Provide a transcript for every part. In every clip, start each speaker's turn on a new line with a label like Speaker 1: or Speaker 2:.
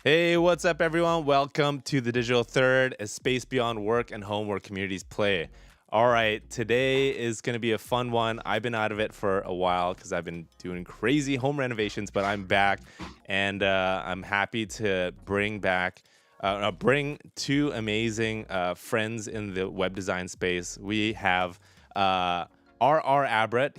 Speaker 1: Hey, what's up, everyone? Welcome to the Digital Third, a space beyond work and home where communities play. All right, today is going to be a fun one. I've been out of it for a while because I've been doing crazy home renovations, but I'm back, and I'm happy to bring two amazing friends in the web design space. We have RR Abrot.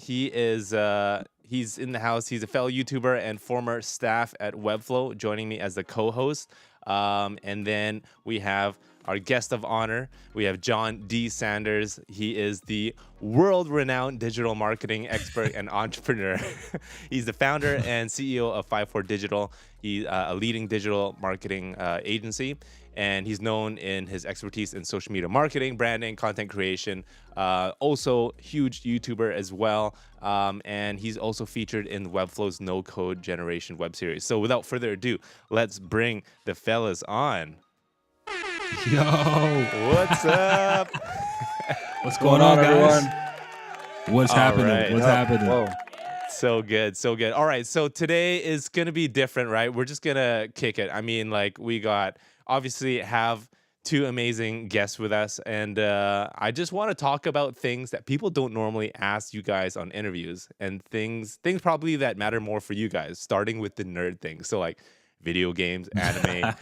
Speaker 1: He's in the house. He's a fellow YouTuber and former staff at Webflow, joining me as the co-host. And then we have our guest of honor. We have John D. Saunders. He is the world-renowned digital marketing expert and entrepreneur. He's the founder and CEO of 54 Digital. He's a leading digital marketing agency, and he's known in his expertise in social media marketing, branding, content creation. Also, huge YouTuber as well. And he's also featured in Webflow's No Code Generation web series. So without further ado, let's bring the fellas on.
Speaker 2: Yo,
Speaker 1: What's up?
Speaker 2: what's going on, guys?
Speaker 3: everyone?
Speaker 2: What's
Speaker 1: All
Speaker 2: happening?
Speaker 1: right.
Speaker 2: What's happening?
Speaker 3: Whoa.
Speaker 1: So good, so good. All right, so today is gonna be different, right? We're just gonna kick it. I mean, like, we got obviously have two amazing guests with us, and I just want to talk about things that people don't normally ask you guys on interviews, and things probably that matter more for you guys. Starting with the nerd things, so like video games, anime,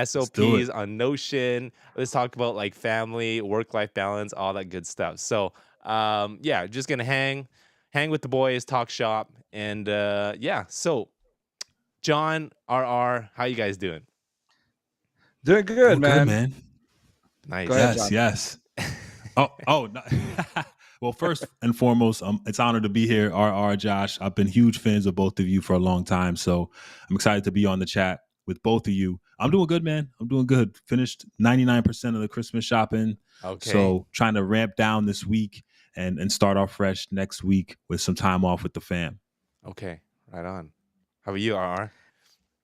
Speaker 1: SOPs on Notion. Let's talk about like family, work-life balance, all that good stuff. So yeah, just gonna hang with the boys, talk shop, and yeah. So John, RR, how you guys doing?
Speaker 3: Doing good, man.
Speaker 2: man.
Speaker 1: Nice.
Speaker 3: Go ahead,
Speaker 2: Yes. Oh. No. Well, first and foremost, it's an honor to be here, RR, Josh. I've been huge fans of both of you for a long time, so I'm excited to be on the chat with both of you. I'm doing good, man. I'm doing good. Finished 99% of the Christmas shopping.
Speaker 1: Okay.
Speaker 2: So trying to ramp down this week and start off fresh next week with some time off with the fam.
Speaker 1: Okay. Right on. How about you, RR?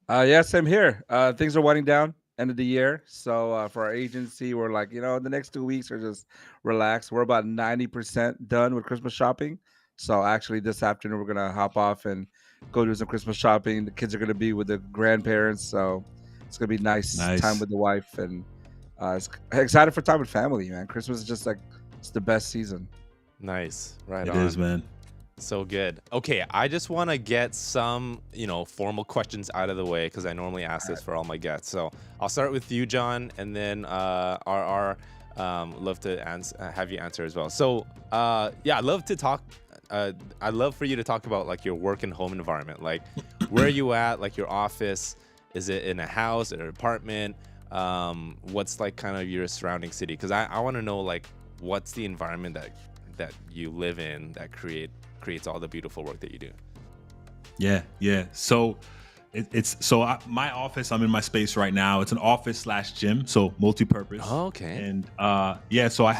Speaker 3: Yeah, same here. Things are winding down, end of the year. So for our agency, we're like, the next 2 weeks are just relax. We're about 90% done with Christmas shopping. So actually this afternoon, we're going to hop off and go do some Christmas shopping. The kids are going to be with the grandparents. So it's going to be nice time with the wife. And excited for time with family, man. Christmas is just like, it's the best season.
Speaker 1: Nice. Right
Speaker 2: It
Speaker 1: on.
Speaker 2: is, man.
Speaker 1: So good. Okay, I just want to get some, formal questions out of the way because I normally ask this for all my guests. So I'll start with you, John, and then RR. Love to have you answer as well. So yeah, I'd love to talk. I'd love for you to talk about like your work and home environment. Like, where are you at? Like your office? Is it in a house, in an apartment? What's like kind of your surrounding city? Because I want to know like what's the environment that you live in that creates all the beautiful work that you do.
Speaker 2: Yeah. So my office, I'm in my space right now. It's an office / gym, so multi-purpose.
Speaker 1: Oh, okay.
Speaker 2: And so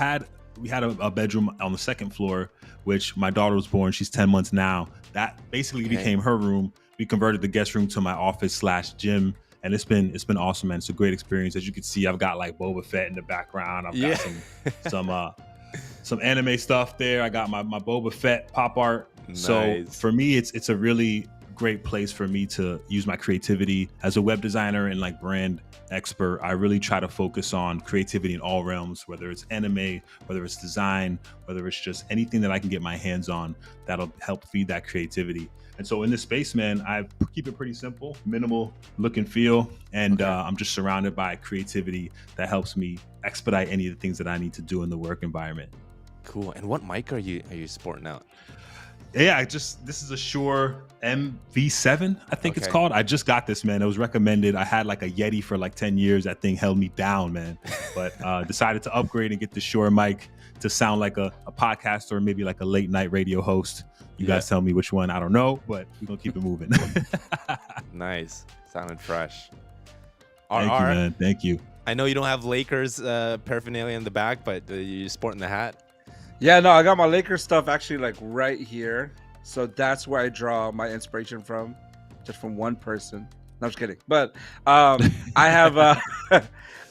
Speaker 2: we had a bedroom on the second floor, which my daughter was born. She's 10 months now. That basically became her room. We converted the guest room to my office / gym. And it's been awesome, man. It's a great experience. As you can see, I've got like Boba Fett in the background. I've got some anime stuff there. I got my Boba Fett pop art. Nice. So for me, it's a really great place for me to use my creativity as a web designer and like brand expert. I really try to focus on creativity in all realms, whether it's anime, whether it's design, whether it's just anything that I can get my hands on that'll help feed that creativity. And so in this space, man, I keep it pretty simple, minimal look and feel. And I'm just surrounded by creativity that helps me expedite any of the things that I need to do in the work environment.
Speaker 1: Cool. And what mic are you sporting out?
Speaker 2: Yeah, this is a Shure MV7, I think it's called. I just got this, man. It was recommended. I had like a Yeti for like 10 years. That thing held me down, man. But decided to upgrade and get the Shure mic to sound like a podcaster or maybe like a late night radio host. You guys tell me which one. I don't know, but we're going to keep it moving.
Speaker 1: Nice. Sounded fresh.
Speaker 2: Thank you, man. Thank you.
Speaker 1: I know you don't have Lakers paraphernalia in the back, but you're sporting the hat.
Speaker 3: Yeah, no, I got my Lakers stuff actually like right here. So that's where I draw my inspiration from, just from one person. No, I'm just kidding. But I have, I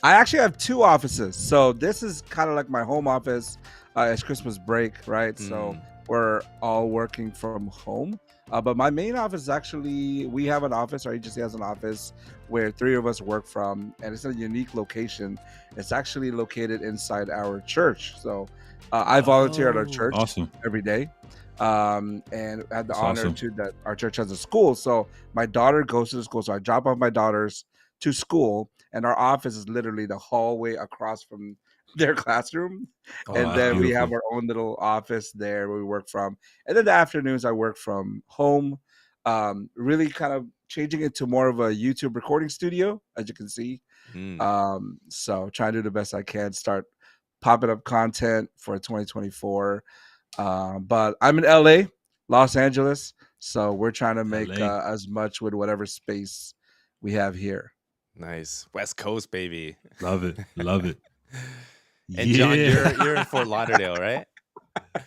Speaker 3: actually have two offices. So this is kind of like my home office. It's Christmas break, right? So we're all working from home. But my main office is actually, we have an office, our agency has an office where three of us work from, and it's a unique location. It's actually located inside our church. So I volunteer at our
Speaker 1: Oh,
Speaker 3: church
Speaker 2: Awesome.
Speaker 3: every day. And I had the
Speaker 2: That's
Speaker 3: honor
Speaker 2: awesome.
Speaker 3: to that our church has a school. So my daughter goes to the school. So I drop off my daughters to school, and our office is literally the hallway across from their classroom.
Speaker 1: oh
Speaker 3: And
Speaker 2: That's
Speaker 3: then
Speaker 1: wow.
Speaker 3: we have
Speaker 2: beautiful.
Speaker 3: our own little office there where we work from. And then the afternoons I work from home. Really kind of changing it to more of a YouTube recording studio, as you can see.
Speaker 1: Mm,
Speaker 3: So trying to do the best I can, start popping up content for 2024. But I'm in LA, Los Angeles, so we're trying to make
Speaker 2: LA.
Speaker 3: as much with whatever space we have here.
Speaker 1: nice. West Coast, baby.
Speaker 2: Love it. Love it.
Speaker 1: And John,
Speaker 2: Yeah.
Speaker 1: you're in Fort Lauderdale, right?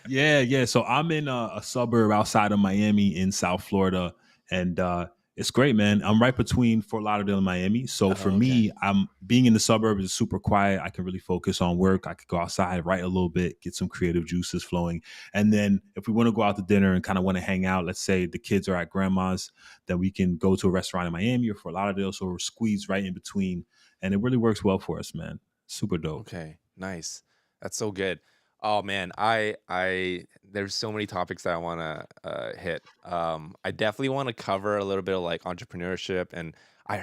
Speaker 2: Yeah. So I'm in a suburb outside of Miami in South Florida, and it's great, man. I'm right between Fort Lauderdale and Miami. So for
Speaker 1: Oh, okay.
Speaker 2: me, I'm being in the suburbs is super quiet. I can really focus on work. I could go outside, write a little bit, get some creative juices flowing, and then if we want to go out to dinner and kind of want to hang out, let's say the kids are at grandma's, then we can go to a restaurant in Miami or Fort Lauderdale. So we're squeezed right in between, and it really works well for us, man. Super dope.
Speaker 1: Okay, nice. That's so good. Oh man, I there's so many topics that I want to hit. I definitely want to cover a little bit of like entrepreneurship, and I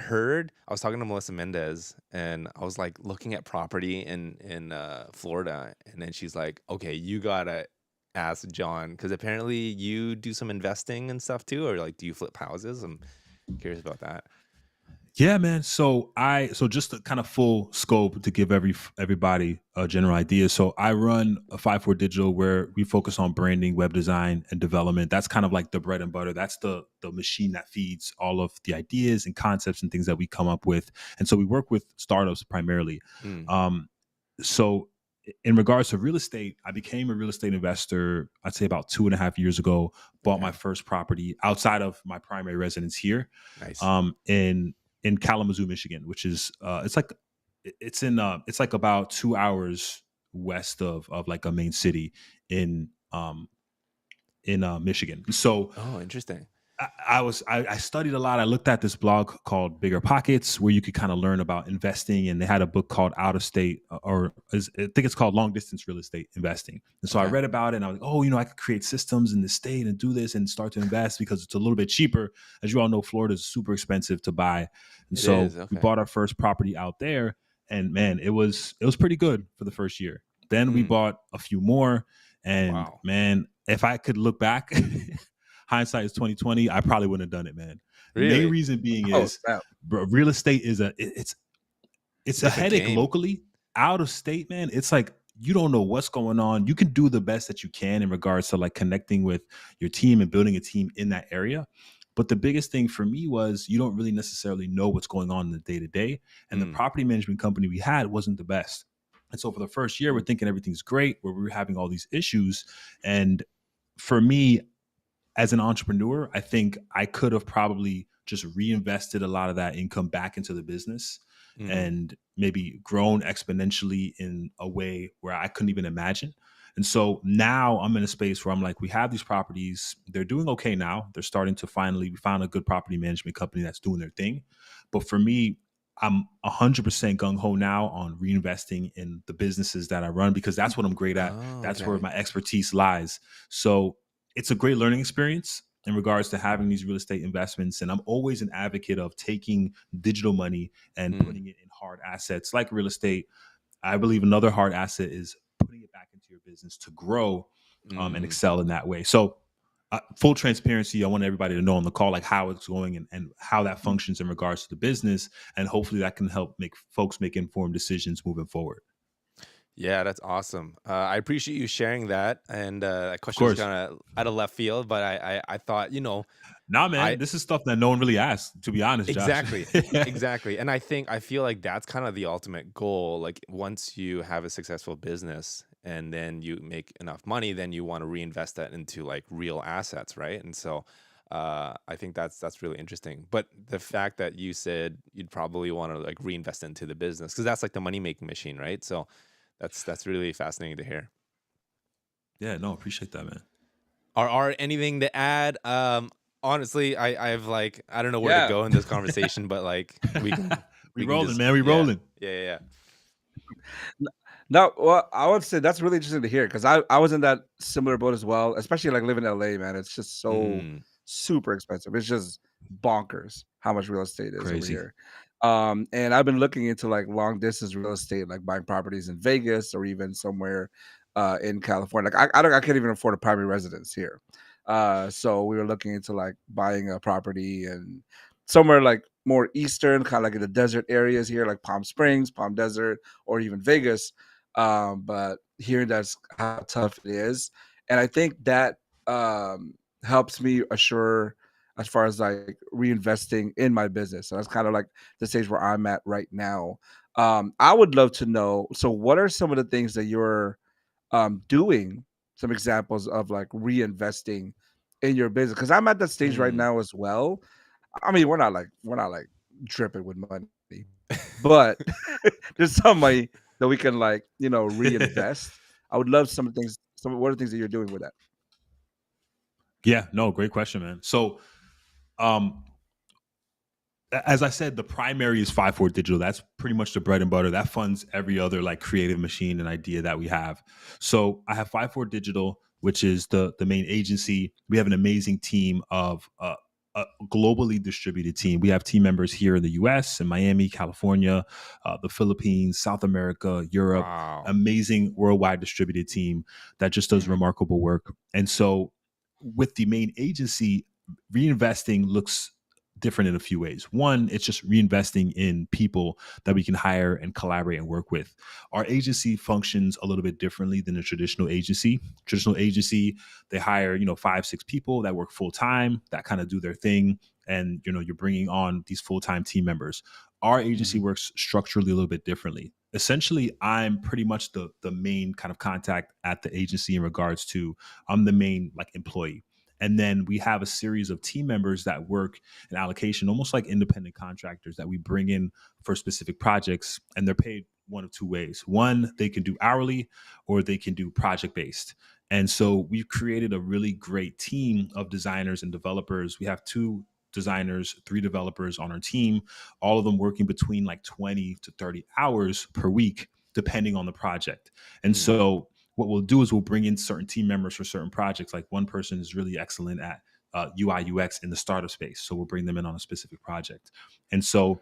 Speaker 1: was talking to Melissa Mendez, and I was like looking at property in Florida, and then she's like, "Okay, you gotta ask John because apparently you do some investing and stuff too, or like do you flip houses?" I'm curious about that.
Speaker 2: Yeah, man. So just a kind of full scope to give everybody a general idea. So I run a 5-4 Digital where we focus on branding, web design, and development. That's kind of like the bread and butter. That's the machine that feeds all of the ideas and concepts and things that we come up with. And so we work with startups primarily.
Speaker 1: Mm,
Speaker 2: Um, so in regards to real estate, I became a real estate investor, I'd say about 2.5 years ago, bought my
Speaker 1: okay,
Speaker 2: first property outside of my primary residence here
Speaker 1: nice.
Speaker 2: in Kalamazoo, Michigan, which is it's like about 2 hours west of like a main city in Michigan. So
Speaker 1: Oh, interesting.
Speaker 2: I studied a lot. I looked at this blog called Bigger Pockets, where you could kind of learn about investing, and they had a book called Out of State, I think it's called Long Distance Real Estate Investing. And so I
Speaker 1: Okay,
Speaker 2: read about it, and I was like, oh, I could create systems in the state and do this and start to invest because it's a little bit cheaper. As you all know, Florida is super expensive to buy, and
Speaker 1: it is
Speaker 2: so we
Speaker 1: okay.
Speaker 2: bought our first property out there, and man, it was pretty good for the first year. Then we
Speaker 1: Mm,
Speaker 2: bought a few more, and
Speaker 1: wow.
Speaker 2: man, if I could look back. Hindsight is 2020. I probably wouldn't have done it, man. The main
Speaker 1: Really?
Speaker 2: reason being
Speaker 3: Oh
Speaker 2: is,
Speaker 3: snap!
Speaker 2: bro, real estate is
Speaker 1: It's a
Speaker 2: it's a
Speaker 1: different
Speaker 2: headache
Speaker 1: game.
Speaker 2: locally. Out of state, man, it's like you don't know what's going on. You can do the best that you can in regards to like connecting with your team and building a team in that area. But the biggest thing for me was you don't really necessarily know what's going on in the day to day. And the
Speaker 1: Mm,
Speaker 2: property management company we had wasn't the best. And so for the first year, we're thinking everything's great, where we were having all these issues. And for me, as an entrepreneur, I think I could have probably just reinvested a lot of that income back into the business
Speaker 1: mm,
Speaker 2: and maybe grown exponentially in a way where I couldn't even imagine. And so now I'm in a space where I'm like, we have these properties, they're doing okay now. They're starting to finally, we found a good property management company that's doing their thing. But for me, I'm 100% gung ho now on reinvesting in the businesses that I run because that's what I'm great at.
Speaker 1: oh,
Speaker 2: That's where
Speaker 1: okay.
Speaker 2: my expertise lies. So it's a great learning experience in regards to having these real estate investments. And I'm always an advocate of taking digital money and
Speaker 1: Mm,
Speaker 2: putting it in hard assets like real estate. I believe another hard asset is putting it back into your business to grow and
Speaker 1: mm.
Speaker 2: excel in that way. So, full transparency, I want everybody to know on the call like how it's going and how that functions in regards to the business. And hopefully that can help make folks make informed decisions moving forward.
Speaker 1: Yeah, that's awesome. I appreciate you sharing that. And that
Speaker 2: Of
Speaker 1: question was
Speaker 2: course.
Speaker 1: kind of out of left field, but I thought,
Speaker 2: Nah,
Speaker 1: I
Speaker 2: man, this is stuff that no one really asked, to be honest, Josh.
Speaker 1: exactly, exactly. And I feel like that's kind of the ultimate goal. Like once you have a successful business and then you make enough money, then you want to reinvest that into like real assets, right? And so I think that's really interesting. But the fact that you said you'd probably want to like reinvest into the business because that's like the money making machine, right? So that's really fascinating to hear.
Speaker 2: Yeah, no, appreciate that, man.
Speaker 1: Are anything to add? honestly, I've like I don't know where to
Speaker 3: Yeah.
Speaker 1: go in this conversation, but like
Speaker 2: We
Speaker 1: we can
Speaker 2: rolling,
Speaker 1: just
Speaker 2: man. We
Speaker 1: yeah
Speaker 2: rolling.
Speaker 1: yeah.
Speaker 3: No, well, I would say that's really interesting to hear because I was in that similar boat as well, especially like living in LA, man. It's just so
Speaker 1: Mm,
Speaker 3: super expensive. It's just bonkers how much real estate is over
Speaker 2: Crazy.
Speaker 3: here. And I've been looking into like long distance real estate, like buying properties in Vegas or even somewhere in California. Like I can't even afford a primary residence here. So we were looking into like buying a property and somewhere like more eastern, kind of like in the desert areas here, like Palm Springs, Palm Desert, or even Vegas. But hearing that's how tough it is, and I think that helps me assure as far as like reinvesting in my business. So that's kind of like the stage where I'm at right now. I would love to know. So, what are some of the things that you're doing? Some examples of like reinvesting in your business because I'm at that stage right
Speaker 1: mm.
Speaker 3: now as well. I mean, we're not like dripping with money, but there's some money that we can like, reinvest. I would love some of the things. Some what are the things that you're doing with that?
Speaker 2: Yeah, no, great question, man. So, um, as I said, the primary is 5-4 Digital. That's pretty much the bread and butter. That funds every other like creative machine and idea that we have. So I have 5-4 Digital, which is the main agency. We have an amazing team of a globally distributed team. We have team members here in the U.S., in Miami, California, the Philippines, South America, Europe.
Speaker 1: Wow.
Speaker 2: Amazing worldwide distributed team that just does
Speaker 3: Mhm.
Speaker 2: remarkable work. And so, with the main agency, reinvesting looks different in a few ways. One, it's just reinvesting in people that we can hire and collaborate and work with. Our agency functions a little bit differently than a traditional agency. Traditional agency, they hire, 5, 6 people that work full time, that kind of do their thing. And, you're bringing on these full time team members. Our agency
Speaker 3: Mhm.
Speaker 2: works structurally a little bit differently. Essentially, I'm pretty much the main kind of contact at the agency in regards to I'm the main like employee. And then we have a series of team members that work an allocation, almost like independent contractors that we bring in for specific projects, and they're paid one of two ways. One, they can do hourly or they can do project based. And so we've created a really great team of designers and developers. We have 2 designers, 3 developers on our team, all of them working between like 20 to 30 hours per week, depending on the project. And
Speaker 1: Mm,
Speaker 2: so what we'll do is we'll bring in certain team members for certain projects. Like one person is really excellent at UI UX in the startup space, so we'll bring them in on a specific project. And so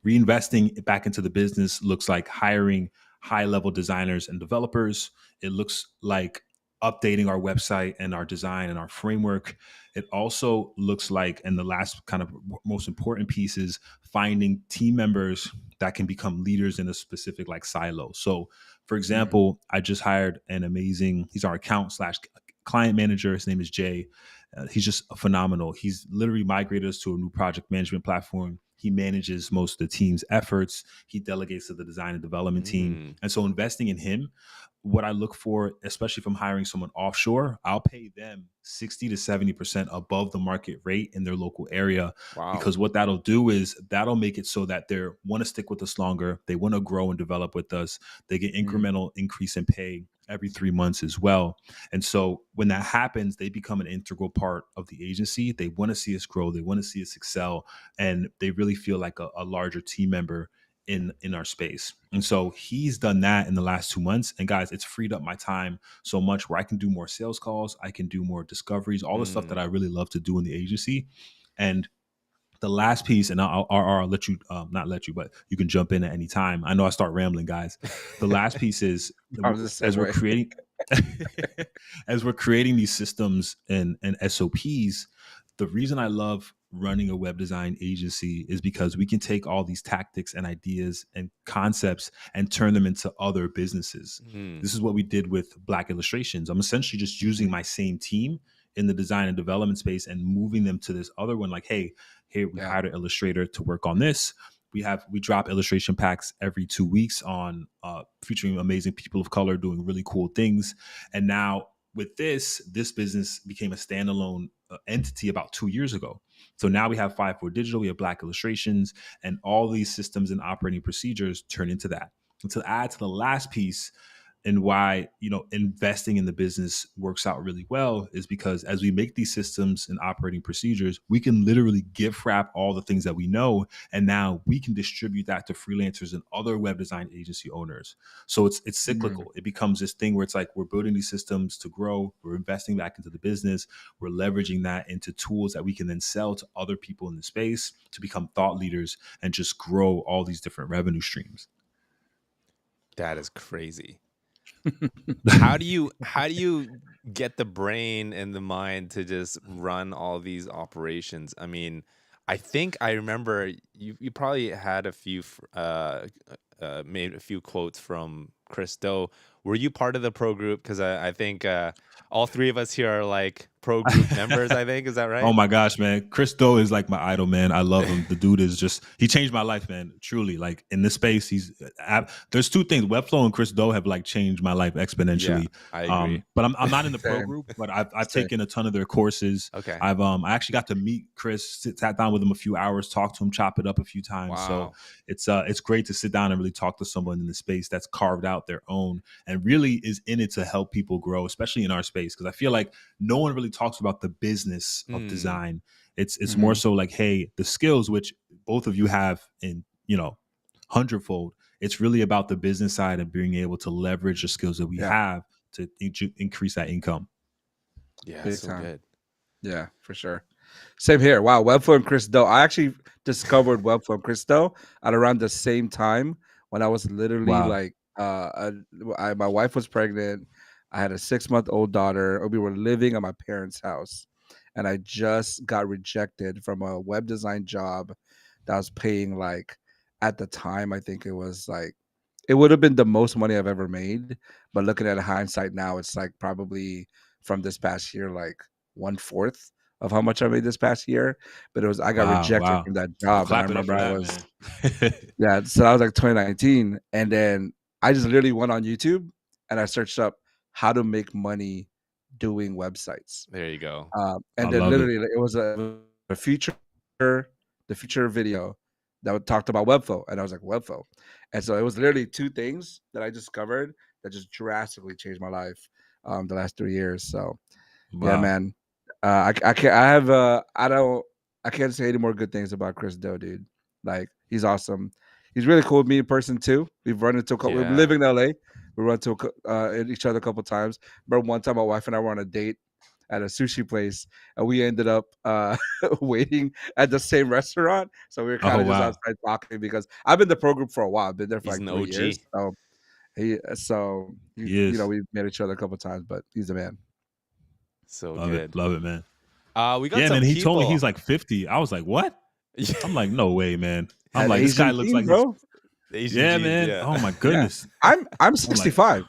Speaker 2: reinvesting back into the business looks like hiring high level designers and developers. It looks like updating our website and our design and our framework. It also looks like, and the last kind of most important piece is finding team members that can become leaders in a specific like silo. So, for
Speaker 3: Mhm.
Speaker 2: example, I just hired an amazing, he's our account slash client manager. His name is Jay. He's just phenomenal. He's literally migrated us to a new project management platform. He manages most of the team's efforts. He delegates to the design and development team.
Speaker 1: mm.
Speaker 2: And so investing in him, what I look for, especially from hiring someone offshore, I'll pay them 60 to 70% above the market rate in their local area.
Speaker 1: Wow.
Speaker 2: Because what that'll do is that'll make it so that they want to stick with us longer. They want to grow and develop with us. They get
Speaker 3: Mhm.
Speaker 2: incremental increase in pay every 3 months as well. And so when that happens, they become an integral part of the agency. They want to see us grow. They want to see us excel. And they really feel like a larger team member in our space. And so he's done that in the last 2 months. And guys, it's freed up my time so much where I can do more sales calls. I can do more discoveries, all the stuff that
Speaker 1: Mm.
Speaker 2: I really love to do in the agency. And the last piece, and I'll let you, not let you, but you can jump in at any time. I know I start rambling, guys. The last piece is
Speaker 3: I was the same
Speaker 2: as we're
Speaker 3: way.
Speaker 2: creating, as we're creating these systems and SOPs. The reason I love running a web design agency is because we can take all these tactics and ideas and concepts and turn them into other businesses.
Speaker 1: Mm.
Speaker 2: This is what we did with Black Illustrations. I'm essentially just using
Speaker 3: Mhm.
Speaker 2: my same team in the design and development space and moving them to this other one. Like, hey, here we
Speaker 3: Yeah.
Speaker 2: hired an illustrator to work on this. We drop illustration packs every 2 weeks on featuring amazing people of color doing really cool things. And now with this business became a standalone entity about 2 years ago. So now we have 5-4 Digital, we have Black Illustrations, and all these systems and operating procedures turn into that. And to add to the last piece, and why investing in the business works out really well is because as we make these systems and operating procedures, we can literally gift wrap all the things that we know, and now we can distribute that to freelancers and other web design agency owners. So it's cyclical. It becomes this thing where it's like we're building these systems to grow, we're investing back into the business, we're leveraging that into tools that we can then sell to other people in the space to become thought leaders and just grow all these different revenue streams.
Speaker 1: That is crazy. How do you get the brain and the mind to just run all these operations? I mean, I think I remember you probably had a few made a few quotes from Chris Do. Were you part of the pro group? Because I think all three of us here are like pro group members. I think, is that right?
Speaker 2: Oh my gosh, man. Chris Do is like my idol, man. I love him. The dude is just, he changed my life, man. Truly. Like in this space, there's two things. Webflow and Chris Do have like changed my life exponentially.
Speaker 1: I agree.
Speaker 2: But I'm not in the pro
Speaker 3: Same.
Speaker 2: group, but I've taken a ton of their courses.
Speaker 1: Okay.
Speaker 2: I actually got to meet Chris, sat down with him a few hours, talked to him, chop it up a few times.
Speaker 1: Wow.
Speaker 2: So it's great to sit down and really talk to someone in the space that's carved out their own and really is in it to help people grow, especially in our space. Because I feel like no one really talks about the business of design. It's more so like, hey, the skills which both of you have in hundredfold. It's really about the business side and being able to leverage the skills that we have to increase that income.
Speaker 1: Yeah,
Speaker 3: Big
Speaker 1: so
Speaker 3: time.
Speaker 1: good.
Speaker 3: Yeah, for sure. Same here. Wow, Webflow and Chris Do. I actually discovered Webflow and Chris Do at around the same time when I was literally like, my wife was pregnant. I had a 6-month-old daughter. We were living at my parents' house, and I just got rejected from a web design job that was paying like, at the time, I think it was like, it would have been the most money I've ever made. But looking at hindsight now, it's like probably from this past year, like 1/4 of how much I made this past year. But I got rejected from that job. And I
Speaker 2: Clap it up
Speaker 3: remember
Speaker 2: for
Speaker 3: I
Speaker 2: that,
Speaker 3: was,
Speaker 2: man.
Speaker 3: yeah, so that was like 2019. And then I just literally went on YouTube and I searched up how to make money doing websites.
Speaker 1: There you go.
Speaker 3: And
Speaker 2: I
Speaker 3: then
Speaker 2: love it.
Speaker 3: literally it was a feature, the feature video that talked about Webflow. And I was like, Webflow. And so it was literally two things that I discovered that just drastically changed my life the last 3 years. So yeah,
Speaker 2: Wow.
Speaker 3: man. I can't. I have. I can't say any more good things about Chris Do, dude. Like he's awesome. He's really cool with me in person too. We've run into we're
Speaker 1: Yeah.
Speaker 3: living in LA. We run into each other a couple times. But one time, my wife and I were on a date at a sushi place, and we ended up waiting at the same restaurant. So we were kind of just outside talking because I've been in the pro group for a while. I've been there for
Speaker 1: He's
Speaker 3: like
Speaker 1: an
Speaker 3: 3
Speaker 1: OG.
Speaker 3: years. So
Speaker 2: He is.
Speaker 3: we've met each other a couple times, but he's the man.
Speaker 1: So
Speaker 2: Love
Speaker 1: good.
Speaker 2: Love it, man.
Speaker 1: We got some
Speaker 2: man. He
Speaker 1: people.
Speaker 2: told me he's like 50. I was like, what? I'm like, no way, man. I'm
Speaker 3: That
Speaker 2: like, this guy
Speaker 3: Asian
Speaker 2: looks
Speaker 3: gene,
Speaker 2: like
Speaker 3: bro.
Speaker 1: Asian
Speaker 2: yeah,
Speaker 1: genes,
Speaker 2: man.
Speaker 1: yeah.
Speaker 2: Oh my goodness.
Speaker 3: I'm 65.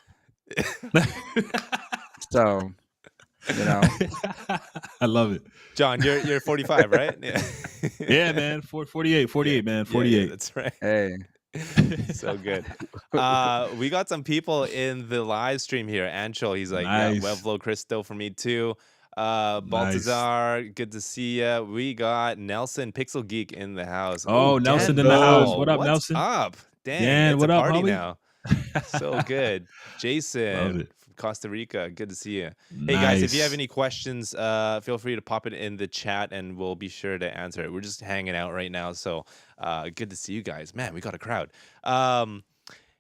Speaker 3: So,
Speaker 2: I love it.
Speaker 1: John, you're 45, right? Yeah.
Speaker 2: Yeah, man. 48, man. 48.
Speaker 1: Yeah, that's right.
Speaker 3: Hey.
Speaker 1: So good. We got some people in the live stream here. Anshul, he's like,
Speaker 2: Nice.
Speaker 1: yeah, Webflow, Christo for me too. Baltazar, good to see ya. We got Nelson, Pixel Geek in the house.
Speaker 2: Oh, Nelson in the house. What up, Nelson?
Speaker 1: Up? Dang,
Speaker 2: Dan,
Speaker 1: it's
Speaker 2: what
Speaker 1: a
Speaker 2: up,
Speaker 1: party
Speaker 2: homie?
Speaker 1: now. So good.
Speaker 2: Love
Speaker 1: Jason
Speaker 2: it.
Speaker 1: from Costa Rica, good to see you. Hey guys, if you have
Speaker 2: Nice.
Speaker 1: any questions, feel free to pop it in the chat and we'll be sure to answer it. We're just hanging out right now, so good to see you guys. Man, we got a crowd.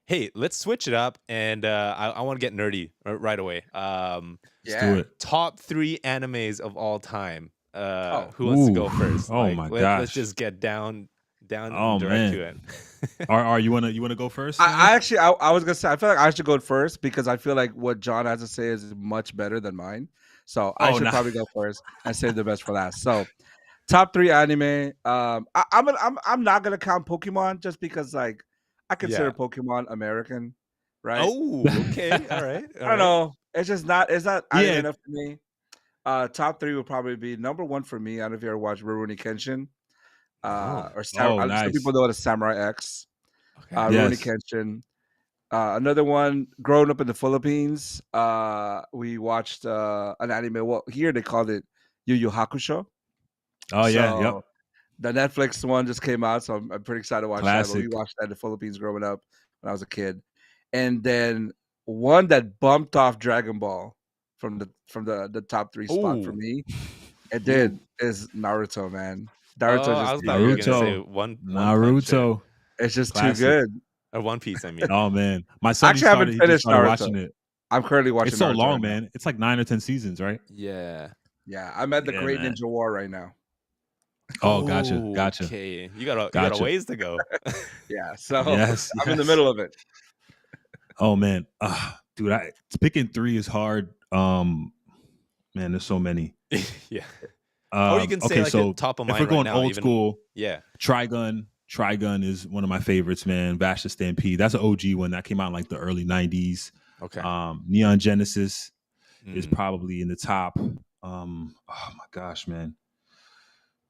Speaker 1: Hey, let's switch it up, and I want to get nerdy right away.
Speaker 2: Let's do it.
Speaker 1: Top 3 animes of all time. Who wants to
Speaker 2: Ooh.
Speaker 1: go first?
Speaker 2: Oh
Speaker 1: Like,
Speaker 2: my
Speaker 1: let's
Speaker 2: gosh.
Speaker 1: just get down
Speaker 2: Oh,
Speaker 1: and direct
Speaker 2: man.
Speaker 1: to it.
Speaker 2: Are you wanna go first?
Speaker 3: I actually I was gonna say I feel like I should go first because I feel like what John has to say is much better than mine. So I should probably go first and save the best for last. So top 3 anime. I'm not gonna count Pokemon just because like I consider Pokemon American, right?
Speaker 1: Oh, okay. All right.
Speaker 3: I don't know. It's just not. It's not anime
Speaker 2: Yeah.
Speaker 3: enough for me. Top 3 would probably be number 1 for me. I don't know if you ever watched Rurouni Kenshin. Or some
Speaker 2: nice.
Speaker 3: people know it as Samurai X.
Speaker 1: Okay.
Speaker 3: Rurouni
Speaker 2: Yes.
Speaker 3: Kenshin. Another one, growing up in the Philippines, we watched an anime. Well, here they called it Yu Yu Hakusho.
Speaker 2: Oh yeah, yep.
Speaker 3: The Netflix one just came out, so I'm pretty excited to watch that. But we
Speaker 2: Classic.
Speaker 3: watched that in the Philippines growing up when I was a kid. And then one that bumped off Dragon Ball from the top 3 spot for
Speaker 1: Ooh.
Speaker 3: me. It
Speaker 1: Ooh.
Speaker 3: did is Naruto, man. Naruto
Speaker 1: I
Speaker 3: just
Speaker 1: thought you were gonna say
Speaker 2: Naruto.
Speaker 1: one punch
Speaker 2: Naruto.
Speaker 3: it's just too
Speaker 2: Classic.
Speaker 3: good.
Speaker 1: or One Piece. I mean,
Speaker 2: Oh man, my son
Speaker 3: Actually, I haven't
Speaker 2: he just
Speaker 3: finished
Speaker 2: started
Speaker 3: Naruto.
Speaker 2: watching it.
Speaker 3: I'm currently watching
Speaker 2: It's so
Speaker 3: Naruto
Speaker 2: long,
Speaker 3: right now.
Speaker 2: man. It's like 9 or 10 seasons, right?
Speaker 1: yeah.
Speaker 3: Yeah, I'm at the
Speaker 2: Yeah,
Speaker 3: Great
Speaker 2: man.
Speaker 3: Ninja War right now.
Speaker 2: Oh, gotcha.
Speaker 1: Okay, you got a
Speaker 2: Gotcha.
Speaker 1: ways to go.
Speaker 3: Yeah, so
Speaker 2: Yes,
Speaker 3: I'm in the
Speaker 2: yes.
Speaker 3: middle of it.
Speaker 2: Oh man, dude, picking 3 is hard. Man, there's so many.
Speaker 1: Yeah. Or you can say
Speaker 2: okay,
Speaker 1: like
Speaker 2: so
Speaker 1: a top of
Speaker 2: if
Speaker 1: mind
Speaker 2: we're
Speaker 1: right
Speaker 2: going
Speaker 1: now.
Speaker 2: old
Speaker 1: Even
Speaker 2: school,
Speaker 1: yeah.
Speaker 2: Trigun is one of my favorites, man. Vash the Stampede, that's an OG one that came out in like the early 90s.
Speaker 1: Okay.
Speaker 2: Neon Genesis is
Speaker 1: Mm.
Speaker 2: probably in the top. Oh my gosh, man.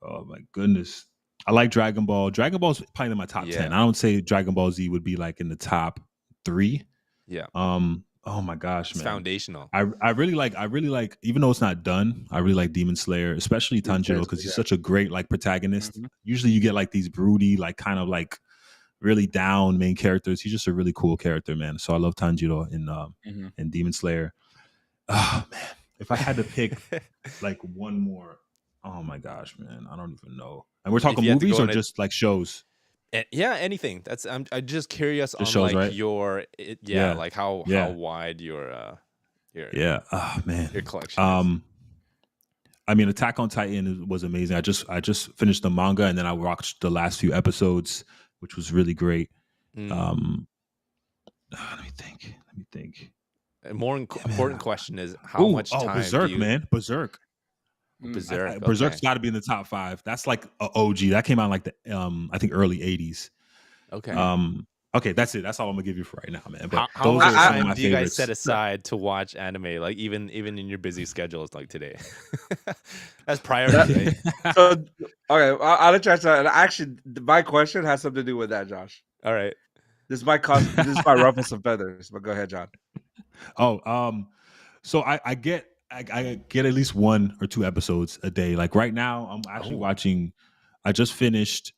Speaker 2: Oh my goodness. I like Dragon Ball. Dragon Ball's probably in my top 10.
Speaker 1: Yeah.
Speaker 2: I don't say Dragon Ball Z would be like in the top 3.
Speaker 1: Yeah.
Speaker 2: Oh my gosh,
Speaker 1: It's
Speaker 2: man.
Speaker 1: foundational.
Speaker 2: I really like, even though it's not done, I really like Demon Slayer, especially Tanjiro, because he's such a great like protagonist.
Speaker 3: Mhm.
Speaker 2: Usually you get like these broody, like kind of like really down main characters. He's just a really cool character, man. So I love Tanjiro in Demon Slayer. Oh man. If I had to pick like one more, oh my gosh, man. I don't even know. And we're talking
Speaker 1: you had to
Speaker 2: movies
Speaker 1: go
Speaker 2: or
Speaker 1: in a-
Speaker 2: just like shows?
Speaker 1: Yeah, anything. I'm just curious on
Speaker 2: shows,
Speaker 1: like
Speaker 2: right?
Speaker 1: yeah, like how
Speaker 2: Yeah.
Speaker 1: wide your
Speaker 2: Yeah. Oh man.
Speaker 1: your collection is.
Speaker 2: I mean, Attack on Titan was amazing. I just finished the manga and then I watched the last few episodes, which was really great.
Speaker 1: Mm.
Speaker 2: Let me think.
Speaker 1: A more important question is how much time
Speaker 2: Berserk,
Speaker 1: do you
Speaker 2: man. Berserk.
Speaker 1: Berserk.
Speaker 2: Berserk's
Speaker 1: Okay.
Speaker 2: got to be in the top 5. That's like a OG. That came out in like the I think early 80s.
Speaker 1: Okay.
Speaker 2: Okay, that's it. That's all I'm gonna give you for right now, man. But
Speaker 1: how
Speaker 2: those
Speaker 1: much
Speaker 2: are some of
Speaker 1: time
Speaker 2: my
Speaker 1: do you guys
Speaker 2: favorites.
Speaker 1: set aside to watch anime? Like even in your busy schedules like today. That's priority. Right?
Speaker 3: So okay, I'll let you answer. Actually, my question has something to do with that, Josh.
Speaker 1: All right.
Speaker 3: This is my ruffle some feathers. But go ahead, John.
Speaker 2: So I get at least 1 or 2 episodes a day. Like right now, I'm actually watching. I just finished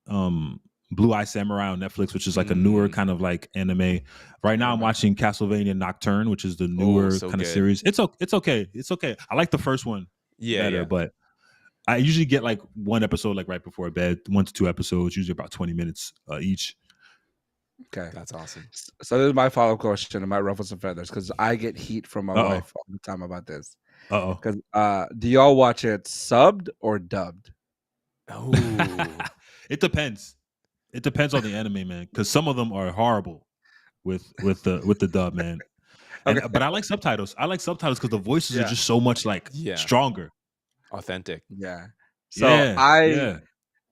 Speaker 2: Blue Eye Samurai on Netflix, which is like a newer kind of like anime. Right now, I'm watching Castlevania Nocturne, which is the newer
Speaker 1: so
Speaker 2: kind of
Speaker 1: good.
Speaker 2: series. It's okay. It's okay. I like the first one better, but I usually get like 1 episode like right before bed, 1 to 2 episodes, usually about 20 minutes each.
Speaker 3: Okay,
Speaker 1: that's awesome.
Speaker 3: So this is my follow-up question and my ruffle some feathers because I get heat from my wife all the time about this. Because do y'all watch it subbed or dubbed?
Speaker 1: Oh,
Speaker 2: it depends. It depends on the anime, man. Because some of them are horrible with the dub, man. And, but I like subtitles. I like subtitles because the voices are just so much like stronger,
Speaker 1: authentic.
Speaker 3: Yeah. So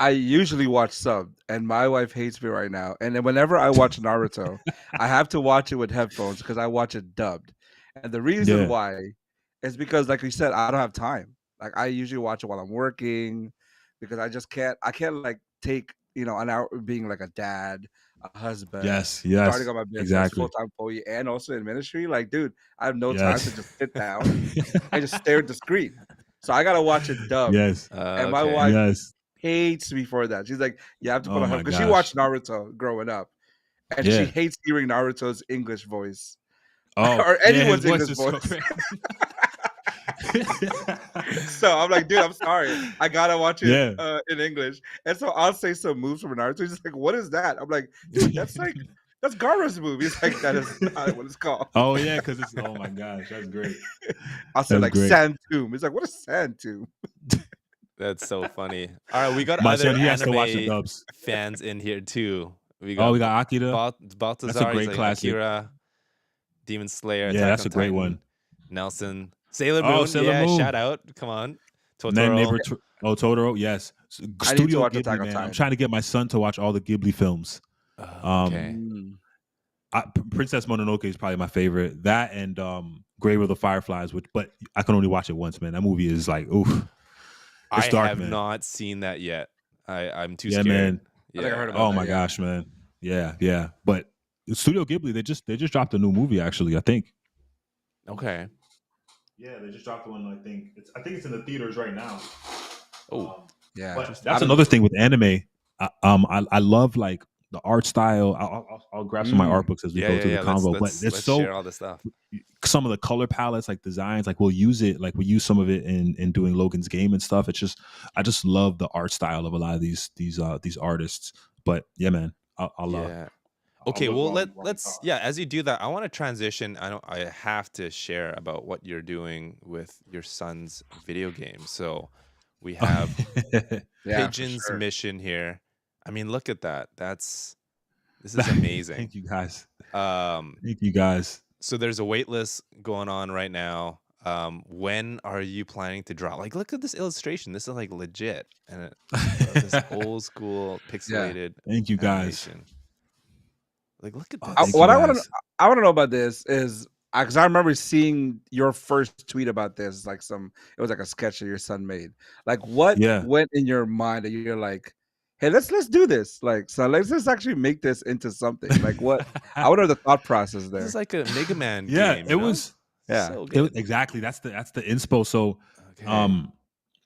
Speaker 3: I usually watch sub, and my wife hates me right now. And then whenever I watch Naruto, I have to watch it with headphones because I watch it dubbed. And the reason why is because, like you said, I don't have time. Like I usually watch it while I'm working because I just can't. I can't like take an hour being like a dad, a husband, starting on my business, full-time employee, and also in ministry. Like, dude, I have no time to just sit down and just stare at the screen. So I gotta watch it dubbed. And my wife hates me for that. She's like, you have to put on her because she watched Naruto growing up, and she hates hearing Naruto's English voice or anyone's English voice. So I'm like, dude, I'm sorry, I gotta watch it in English. And so I'll say some moves from Naruto. He's just like, what is that? I'm like, dude, that's Gaara's move. He's like, that is not what it's called.
Speaker 2: Oh yeah, because it's oh my gosh, that's great.
Speaker 3: I'll say like sand tomb. He's like, what is sand tomb?
Speaker 1: That's so funny. All right, we got
Speaker 2: my
Speaker 1: other
Speaker 2: son, he
Speaker 1: anime
Speaker 2: has to watch the dubs.
Speaker 1: fans in here too.
Speaker 2: We got Akira.
Speaker 1: Baltazar.
Speaker 2: That's a great classic.
Speaker 1: Akira, Demon Slayer.
Speaker 2: Yeah, that's a great one.
Speaker 1: Nelson, Sailor Moon. Moon. Shout out. Come on.
Speaker 2: Totoro. Totoro. Yes. Studio Ghibli, man. I'm trying to get my son to watch all the Ghibli films.
Speaker 1: Okay.
Speaker 2: Princess Mononoke is probably my favorite. That and Grave of the Fireflies, but I can only watch it once, man. That movie is like, oof. It's dark,
Speaker 1: I have
Speaker 2: man.
Speaker 1: not seen that yet. I'm too scared.
Speaker 2: Man.
Speaker 3: Yeah, man. I heard
Speaker 2: about my gosh, man. Yeah. But Studio Ghibli, they just dropped a new movie, actually, I think.
Speaker 1: Okay.
Speaker 2: Yeah, they just dropped one. I think it's in the theaters right now.
Speaker 1: Oh,
Speaker 3: yeah.
Speaker 2: But that's another thing with anime. I love like the art style. I'll grab some of my art books as we go through the
Speaker 1: Yeah. Let's
Speaker 2: convo. But
Speaker 1: let's
Speaker 2: it's
Speaker 1: let's share
Speaker 2: so
Speaker 1: all this stuff.
Speaker 2: some of the color palettes, like designs, like we'll use it, like we use some of it in doing Logan's game and stuff. It's just I just love the art style of a lot of these artists. But yeah, man,
Speaker 1: Yeah.
Speaker 2: I'll
Speaker 1: Okay,
Speaker 2: look
Speaker 1: well
Speaker 2: while we
Speaker 1: let's
Speaker 2: talk.
Speaker 1: yeah, as you do that, I want to transition. I have to share about what you're doing with your son's video game. So we have
Speaker 3: Yeah, for
Speaker 1: Pigeon's
Speaker 3: sure.
Speaker 1: mission here. I mean, look at that. This is amazing.
Speaker 2: Thank you guys.
Speaker 1: Um
Speaker 2: Thank you guys.
Speaker 1: so there's a wait list going on right now. When are you planning to drop? Like, look at this illustration. This is like legit. And I love this old school
Speaker 3: Yeah.
Speaker 1: pixelated
Speaker 2: Thank you guys.
Speaker 1: animation. Like, look at
Speaker 2: Oh,
Speaker 1: this.
Speaker 2: thank you
Speaker 3: What
Speaker 2: guys.
Speaker 3: I want to know about this is because I remember seeing your first tweet about this, like it was like a sketch that your son made. Like, what
Speaker 2: Yeah.
Speaker 3: went in your mind that you're like, hey, let's do this. Like, so let's actually make this into something. Like, what? I wonder the thought process
Speaker 1: This is
Speaker 3: there.
Speaker 1: like a Mega Man
Speaker 2: Yeah,
Speaker 1: game,
Speaker 2: it was
Speaker 3: Yeah.
Speaker 1: so good.
Speaker 2: exactly that's the inspo. So
Speaker 1: Okay.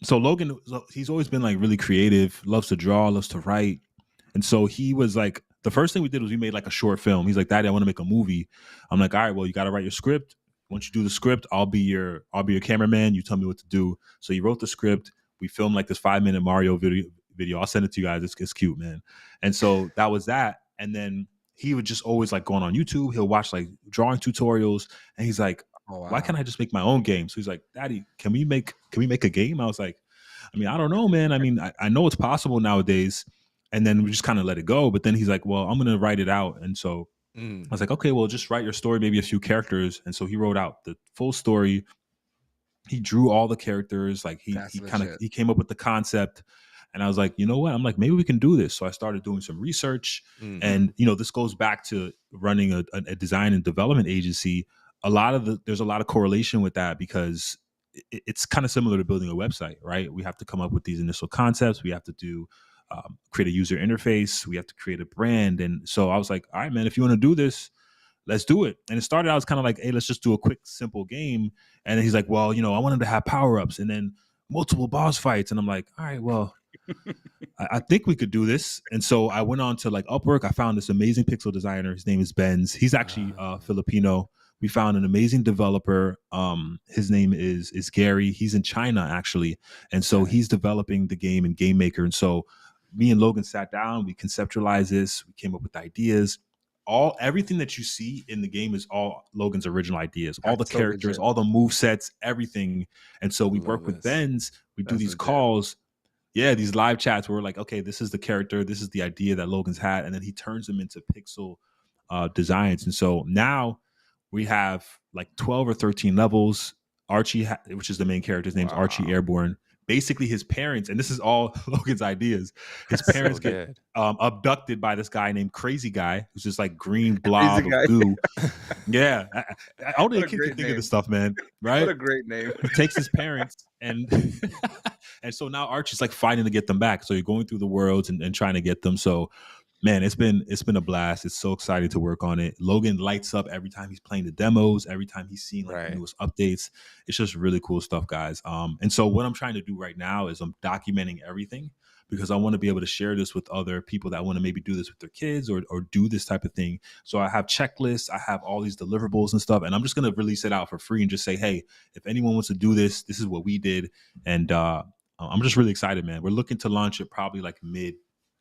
Speaker 2: so Logan, he's always been like really creative, loves to draw, loves to write. And so he was like, the first thing we did was we made like a short film. He's like, Daddy, I want to make a movie. I'm like, all right, well, you got to write your script. Once you do the script, I'll be your cameraman. You tell me what to do. So he wrote the script. We filmed like this 5-minute Mario video. I'll send it to you guys. It's cute, man. And so that was that. And then he would just always like going on YouTube. He'll watch like drawing tutorials, and he's like,
Speaker 3: Oh,
Speaker 2: why
Speaker 3: wow.
Speaker 2: can't I just make my own game? So he's like, Daddy, can we make a game? I was like, I mean, I don't know, man. I mean, I know it's possible nowadays. And then we just kind of let it go. But then he's like, well, I'm going to write it out. And so I was like, okay, well, just write your story, maybe a few characters. And so he wrote out the full story. He drew all the characters. Like he
Speaker 3: Legit.
Speaker 2: he came up with the concept. And I was like, you know what? I'm like, maybe we can do this. So I started doing some research. And, this goes back to running a design and development agency. There's a lot of correlation with that because it's kind of similar to building a website, right? We have to come up with these initial concepts. We have to create a user interface. We have to create a brand. And so I was like, all right, man, if you want to do this, let's do it. And it started out as kind of like, hey, let's just do a quick, simple game. And then he's like, well, I wanted to have power-ups and then multiple boss fights. And I'm like, all right, well, I think we could do this. And so I went on to like Upwork. I found this amazing pixel designer. His name is Benz. He's actually Filipino. We found an amazing developer. His name is Gary. He's in China actually. And so he's developing the game in Game Maker. And so me and Logan sat down, we conceptualized this, we came up with ideas. Everything that you see in the game is all Logan's original ideas, all the
Speaker 3: That's so
Speaker 2: characters,
Speaker 3: legit.
Speaker 2: all the move sets, everything. And so we
Speaker 1: Love
Speaker 2: work with
Speaker 1: this.
Speaker 2: Benz, we do
Speaker 3: That's
Speaker 2: these
Speaker 3: legit.
Speaker 2: calls. Yeah, these live chats where we're like, okay, this is the character, this is the idea that Logan's had, and then he turns them into pixel designs. And so now we have like 12 or 13 levels. Archie, which is the main character, his name's Archie Airborne. Basically, his parents, and this is all Logan's ideas, his parents
Speaker 1: So
Speaker 2: get
Speaker 1: good.
Speaker 2: abducted by this guy named Crazy Guy, who's just like green blob of goo. Yeah, only a kid can think of this stuff, man. Right?
Speaker 3: What a great name.
Speaker 2: He takes his parents and and so now Archie's like fighting to get them back. So you're going through the worlds and trying to get them. So man, it's been a blast. It's so exciting to work on it. Logan lights up every time he's playing the demos, every time he's seeing like the newest updates. It's just really cool stuff, guys. And so what I'm trying to do right now is I'm documenting everything because I want to be able to share this with other people that want to maybe do this with their kids or do this type of thing. So I have checklists, I have all these deliverables and stuff, and I'm just going to release it out for free and just say, hey, if anyone wants to do this, this is what we did. And I'm just really excited, man. We're looking to launch it probably like mid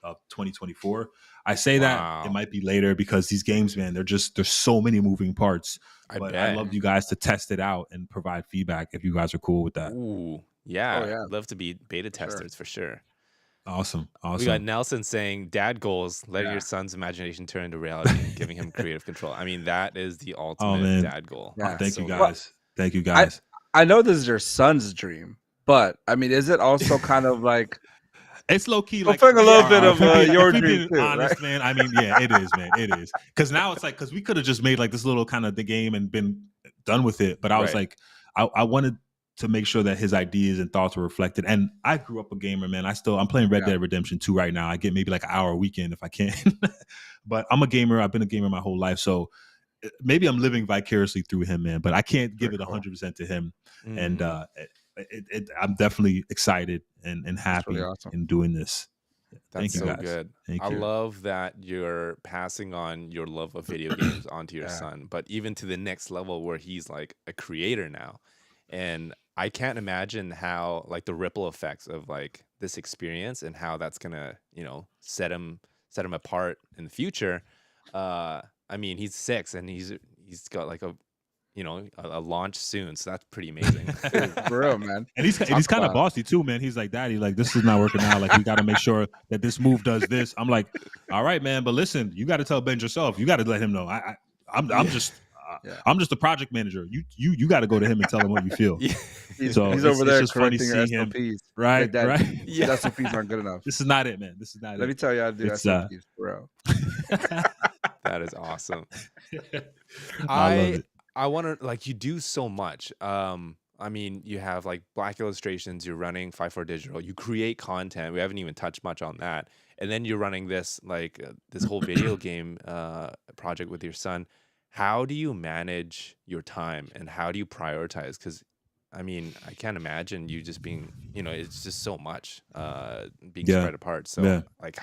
Speaker 2: of 2024. I say that it might be later because these games, man, there's so many moving parts. But I'd love you guys to test it out and provide feedback if you guys are cool with that.
Speaker 1: Ooh, yeah. Love to be beta testers for sure.
Speaker 2: Awesome.
Speaker 1: We got Nelson saying, dad goals, letting your son's imagination turn into reality and giving him creative control. I mean, that is the ultimate dad goal.
Speaker 3: Yeah.
Speaker 2: Thank you guys. Thank you guys.
Speaker 3: I know this is your son's dream, but I mean, is it also kind of like
Speaker 2: it's low key,
Speaker 3: like a little bit of your dream too,
Speaker 2: honest,
Speaker 3: right?
Speaker 2: man. I mean, yeah, it is, man. It is because now it's like because we could have just made like this little kind of the game and been done with it, but I was like, I wanted to make sure that his ideas and thoughts were reflected. And I grew up a gamer, man. I'm playing Red Dead Redemption 2 right now. I get maybe like an hour a weekend if I can, but I'm a gamer. I've been a gamer my whole life, so maybe I'm living vicariously through him, man. But I can't give it 100% to him, and I'm definitely excited and happy in doing this.
Speaker 1: That's
Speaker 2: Thank you
Speaker 1: so
Speaker 2: guys.
Speaker 1: good. I
Speaker 2: Thank you.
Speaker 1: love that you're passing on your love of video games onto your
Speaker 3: Yeah.
Speaker 1: son, but even to the next level where he's like a creator now. And I can't imagine how like the ripple effects of like this experience and how that's gonna, set him apart in the future. I mean, he's 6 and he's got like a launch soon, so that's pretty amazing.
Speaker 3: Dude, for real, man.
Speaker 2: And he's
Speaker 3: Talk
Speaker 2: kind of
Speaker 3: about
Speaker 2: bossy too, man. He's like, Daddy, like this is not working out. Like we got to make sure that this move does this. I'm like, all right, man, but listen, you got to tell Ben yourself. You got to let him know. I'm
Speaker 1: Yeah.
Speaker 2: just
Speaker 3: yeah.
Speaker 2: I'm just the project manager. You got to go to him and tell him what you feel.
Speaker 1: Yeah.
Speaker 2: So
Speaker 3: He's
Speaker 2: it's
Speaker 3: over there
Speaker 2: just funny
Speaker 3: correcting your
Speaker 2: seeing him.
Speaker 3: SOPs.
Speaker 2: Right,
Speaker 3: Like that.
Speaker 2: right.
Speaker 3: These
Speaker 1: Yeah.
Speaker 3: SOPs aren't good enough.
Speaker 2: This is not it, man. This is not
Speaker 3: Let
Speaker 2: it.
Speaker 3: me tell you how to do
Speaker 2: It's,
Speaker 3: SOPs, bro.
Speaker 1: That is awesome.
Speaker 2: I love it.
Speaker 1: I want to like you do so much. I mean, you have like Black Illustrations, you're running 54 Digital, you create content. We haven't even touched much on that. And then you're running this like this whole video game project with your son. How do you manage your time and how do you prioritize? Because I mean, I can't imagine you just being, it's just so much being
Speaker 2: Yeah.
Speaker 1: spread apart. So
Speaker 2: Yeah.
Speaker 1: like,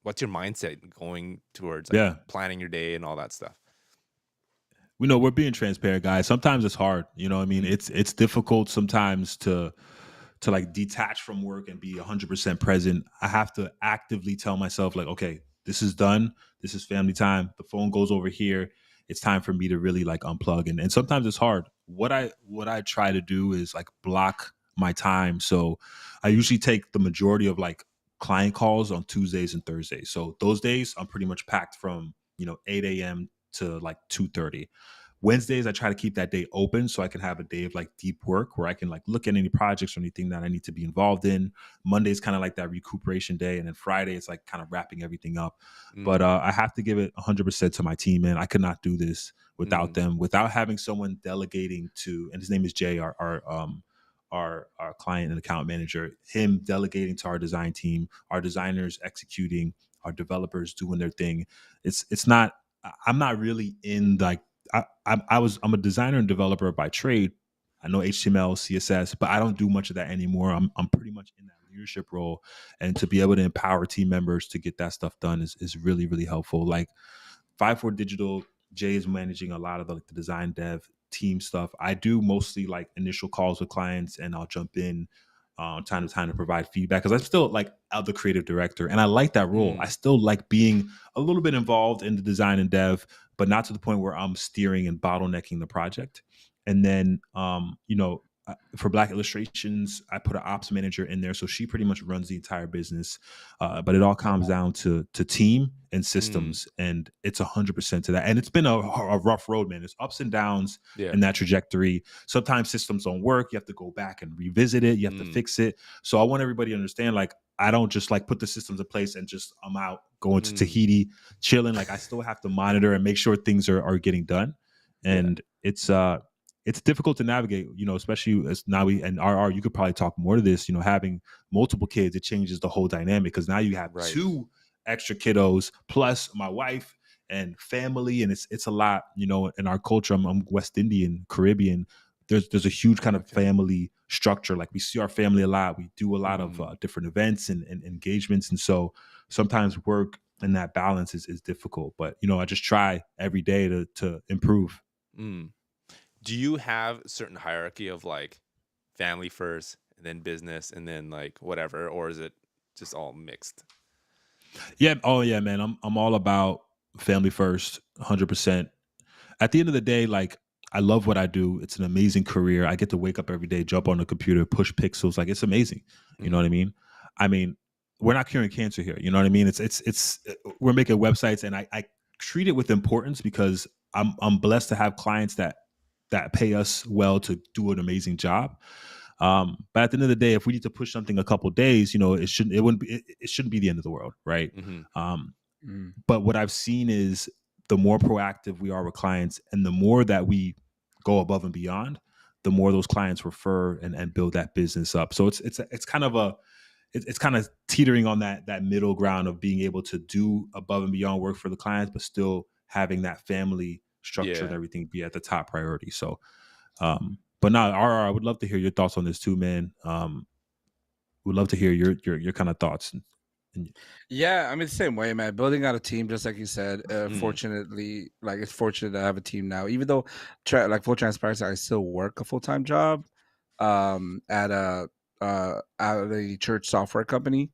Speaker 1: what's your mindset going towards like
Speaker 2: Yeah.
Speaker 1: planning your day and all that stuff?
Speaker 2: We know we're being transparent, guys. Sometimes it's hard. You know what I mean? It's difficult sometimes to like detach from work and be 100% present. I have to actively tell myself like, okay, this is done. This is family time. The phone goes over here. It's time for me to really like unplug. And sometimes it's hard. What I try to do is like block my time. So I usually take the majority of like client calls on Tuesdays and Thursdays. So those days I'm pretty much packed from, 8 a.m. to like 2:30. Wednesdays, I try to keep that day open so I can have a day of like deep work where I can like look at any projects or anything that I need to be involved in. Monday's kind of like that recuperation day. And then Friday, it's like kind of wrapping everything up. But I have to give it 100% to my team, man. I could not do this without them, without having someone delegating to, and his name is Jay, our client and account manager, him delegating to our design team, our designers executing, our developers doing their thing. It's not, I'm not really in like, I'm a designer and developer by trade. I know HTML, CSS, but I don't do much of that anymore. I'm pretty much in that leadership role, and to be able to empower team members to get that stuff done is really really helpful. Like 54 Digital, Jay is managing a lot of the design dev team stuff. I do mostly like initial calls with clients, and I'll jump in time to time to provide feedback because I'm still like the creative director, and I like that role. I still like being a little bit involved in the design and dev, but not to the point where I'm steering and bottlenecking the project. And then, for Black Illustrations, I put an ops manager in there, so she pretty much runs the entire business. But it all comes down to team and systems, and it's 100% to that. And it's been a rough road, man. There's ups and downs in that trajectory. Sometimes systems don't work. You have to go back and revisit it. You have to fix it. So I want everybody to understand, like, I don't just like put the systems in place and just I'm out going to Tahiti, chilling. Like I still have to monitor and make sure things are getting done. And it's difficult to navigate, especially as now and RR, you could probably talk more to this, having multiple kids, it changes the whole dynamic because now you have two extra kiddos plus my wife and family. And it's a lot, in our culture. I'm West Indian, Caribbean. There's a huge kind of family structure. Like we see our family a lot. We do a lot of different events and engagements. And so sometimes work and that balance is difficult, but I just try every day to improve.
Speaker 1: Do you have a certain hierarchy of like family first and then business and then like whatever, or is it just all mixed?
Speaker 2: Yeah. Oh yeah, man. I'm all about family first, 100%. At the end of the day, like I love what I do. It's an amazing career. I get to wake up every day, jump on the computer, push pixels. Like it's amazing. You know what I mean? I mean, we're not curing cancer here. You know what I mean? It's we're making websites, and I treat it with importance because I'm blessed to have clients that pay us well to do an amazing job. But at the end of the day, if we need to push something a couple days, it shouldn't be the end of the world, right? But what I've seen is the more proactive we are with clients and the more that we go above and beyond, the more those clients refer and build that business up. So it's kind of teetering on that middle ground of being able to do above and beyond work for the clients, but still having that family structure and everything be at the top priority. So, but now, RR, I would love to hear your thoughts on this too, man. Would love to hear your kind of thoughts
Speaker 3: Yeah, I mean, the same way, man. Building out a team, just like you said.
Speaker 1: Mm,
Speaker 3: Fortunately, like it's fortunate to have a team now. Even though, like full transparency, I still work a full time job, at a church software company,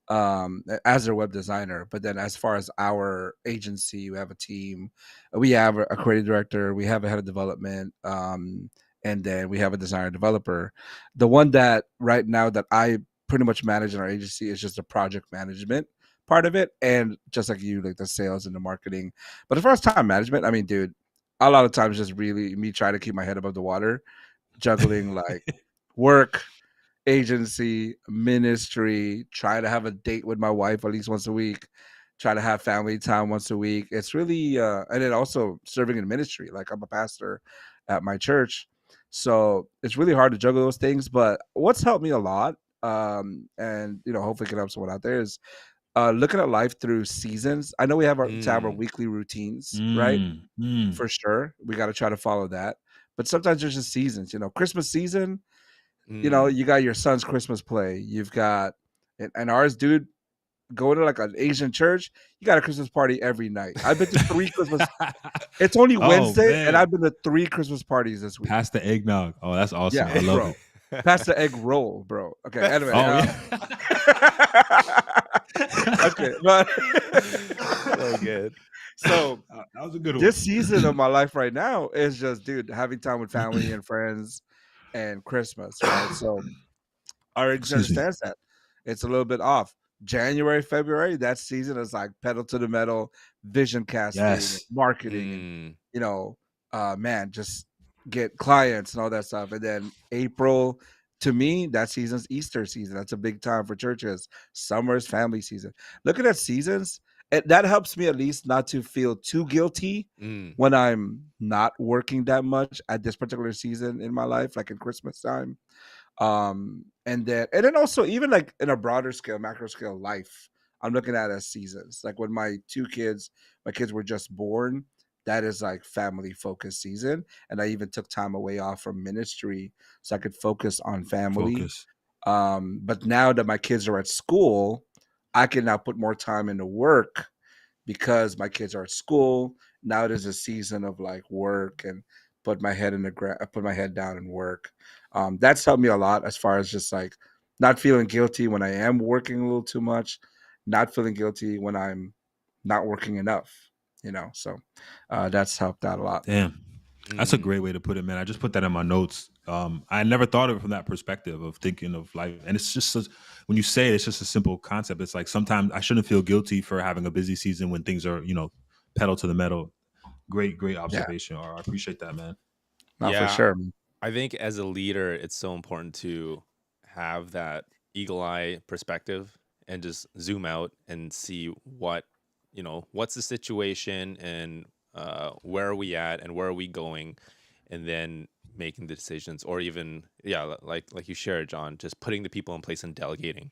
Speaker 3: as their web designer. But then, as far as our agency, we have a team. We have a creative director. We have a head of development. And then we have a designer developer. The one that right now that I pretty much manage in our agency is just the project management part of it, and just like you, like the sales and the marketing. But as far as time management, I mean, dude, a lot of times just really me trying to keep my head above the water, juggling like work, agency, ministry, try to have a date with my wife at least once a week, try to have family time once a week. It's really and then also serving in ministry. Like I'm a pastor at my church. So it's really hard to juggle those things. But what's helped me a lot, and hopefully it can help someone out there, is looking at life through seasons. I know we have to have our
Speaker 1: mm,
Speaker 3: weekly routines, right?
Speaker 2: Mm, mm.
Speaker 3: For sure. We got to try to follow that. But sometimes there's just seasons, Christmas season,
Speaker 1: mm.
Speaker 3: you got your son's Christmas play. You've got, and ours, dude, going to like an Asian church, you got a Christmas party every night. I've been to 3 Christmas. It's only
Speaker 2: Oh
Speaker 3: Wednesday, and
Speaker 2: man,
Speaker 3: I've been to 3 Christmas parties this week.
Speaker 2: pass the eggnog. Oh, that's awesome.
Speaker 3: Yeah,
Speaker 2: I love
Speaker 3: bro.
Speaker 2: it.
Speaker 3: Pass the egg roll, bro. Okay,
Speaker 1: That's
Speaker 3: anyway.
Speaker 2: Oh
Speaker 1: it.
Speaker 2: yeah.
Speaker 3: Okay, but
Speaker 1: So good.
Speaker 3: so
Speaker 2: That was a good
Speaker 3: this
Speaker 2: one.
Speaker 3: season of my life right now is just, dude, having time with family and friends and Christmas, right? So our agency
Speaker 2: Excuse me.
Speaker 3: understands that. It's a little bit off. January, February, that season is like pedal to the metal, vision casting, and
Speaker 2: Yes.
Speaker 3: marketing, and
Speaker 1: Mm,
Speaker 3: man, just get clients and all that stuff. And then April, to me, that season's Easter season. That's a big time for churches. Summer's family season. Looking at seasons, that helps me at least not to feel too guilty
Speaker 1: mm,
Speaker 3: when I'm not working that much at this particular season in my life, like in Christmas time. And then also, even like in a broader scale, macro scale life, I'm looking at as seasons. Like when my kids were just born, that is like family focused season. And I even took time away off from ministry so I could focus on family.
Speaker 2: Focus.
Speaker 3: But now that my kids are at school, I can now put more time into work because my kids are at school. Now it is a season of like work and put my head down and work. That's helped me a lot as far as just like not feeling guilty when I am working a little too much, not feeling guilty when I'm not working enough. So that's helped out a lot.
Speaker 2: Damn. That's a
Speaker 1: mm.
Speaker 2: great way to put it, man. I just put that in my notes. I never thought of it from that perspective of thinking of life. And it's just when you say it, it's just a simple concept. It's like sometimes I shouldn't feel guilty for having a busy season when things are, pedal to the metal. Great
Speaker 3: Yeah,
Speaker 2: observation. I appreciate that, man.
Speaker 3: not for
Speaker 1: Yeah,
Speaker 3: sure.
Speaker 1: I think as a leader, it's so important to have that eagle eye perspective and just zoom out and see what's the situation and where are we at and where are we going, and then making the decisions, or even like you shared, John, just putting the people in place and delegating.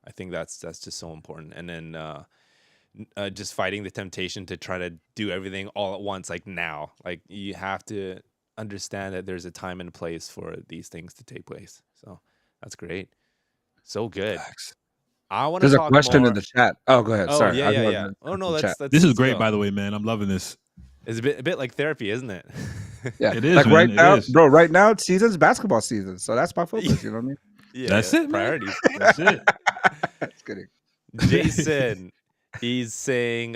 Speaker 1: I think that's just so important. And then just fighting the temptation to try to do everything all at once, like now. Like you have to understand that there's a time and place for these things to take place. So that's great. So good.
Speaker 2: Facts.
Speaker 1: I want to
Speaker 3: There's a
Speaker 1: talk
Speaker 3: question in
Speaker 1: more.
Speaker 3: the chat. Oh, go ahead.
Speaker 1: Oh
Speaker 3: Sorry,
Speaker 1: yeah,
Speaker 3: I
Speaker 1: yeah,
Speaker 3: know
Speaker 1: yeah.
Speaker 3: the
Speaker 1: Oh no,
Speaker 3: the
Speaker 1: let's
Speaker 3: chat.
Speaker 1: let's
Speaker 2: This is
Speaker 1: let's
Speaker 2: great,
Speaker 1: go.
Speaker 2: by the way, man. I'm loving this.
Speaker 1: It's a bit like therapy, isn't it?
Speaker 3: Yeah,
Speaker 2: It is,
Speaker 3: like
Speaker 2: man.
Speaker 3: right
Speaker 2: It
Speaker 3: now,
Speaker 2: is.
Speaker 3: bro. Right now, season's basketball season, so that's my focus. You know what I mean?
Speaker 1: Yeah,
Speaker 2: That's
Speaker 1: yeah.
Speaker 2: it, man.
Speaker 1: Priorities.
Speaker 2: That's it.
Speaker 3: Just kidding.
Speaker 1: Jason, he's saying,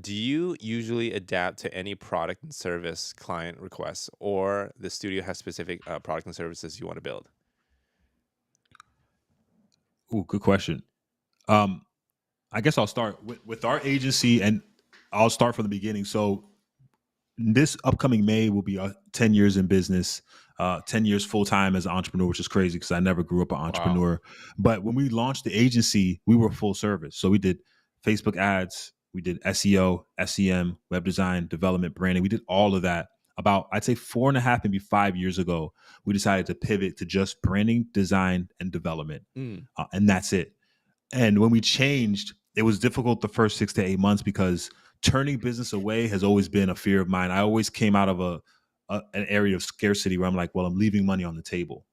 Speaker 1: do you usually adapt to any product and service client requests, or the studio has specific product and services you want to build?
Speaker 2: Ooh, good question. Um, I guess I'll start with our agency, and I'll start from the beginning. So this upcoming May will be 10 years in business, 10 years full time as an entrepreneur, which is crazy because I never grew up an
Speaker 1: Wow.
Speaker 2: entrepreneur. But when we launched the agency, we were full service. So we did Facebook ads, we did SEO, SEM, web design, development, branding. We did all of that. About, I'd say 4.5, maybe 5 years ago, we decided to pivot to just branding, design, and development.
Speaker 1: Mm,
Speaker 2: And that's it. And when we changed, it was difficult the first 6 to 8 months because turning business away has always been a fear of mine. I always came out of an area of scarcity where I'm like, well, I'm leaving money on the table.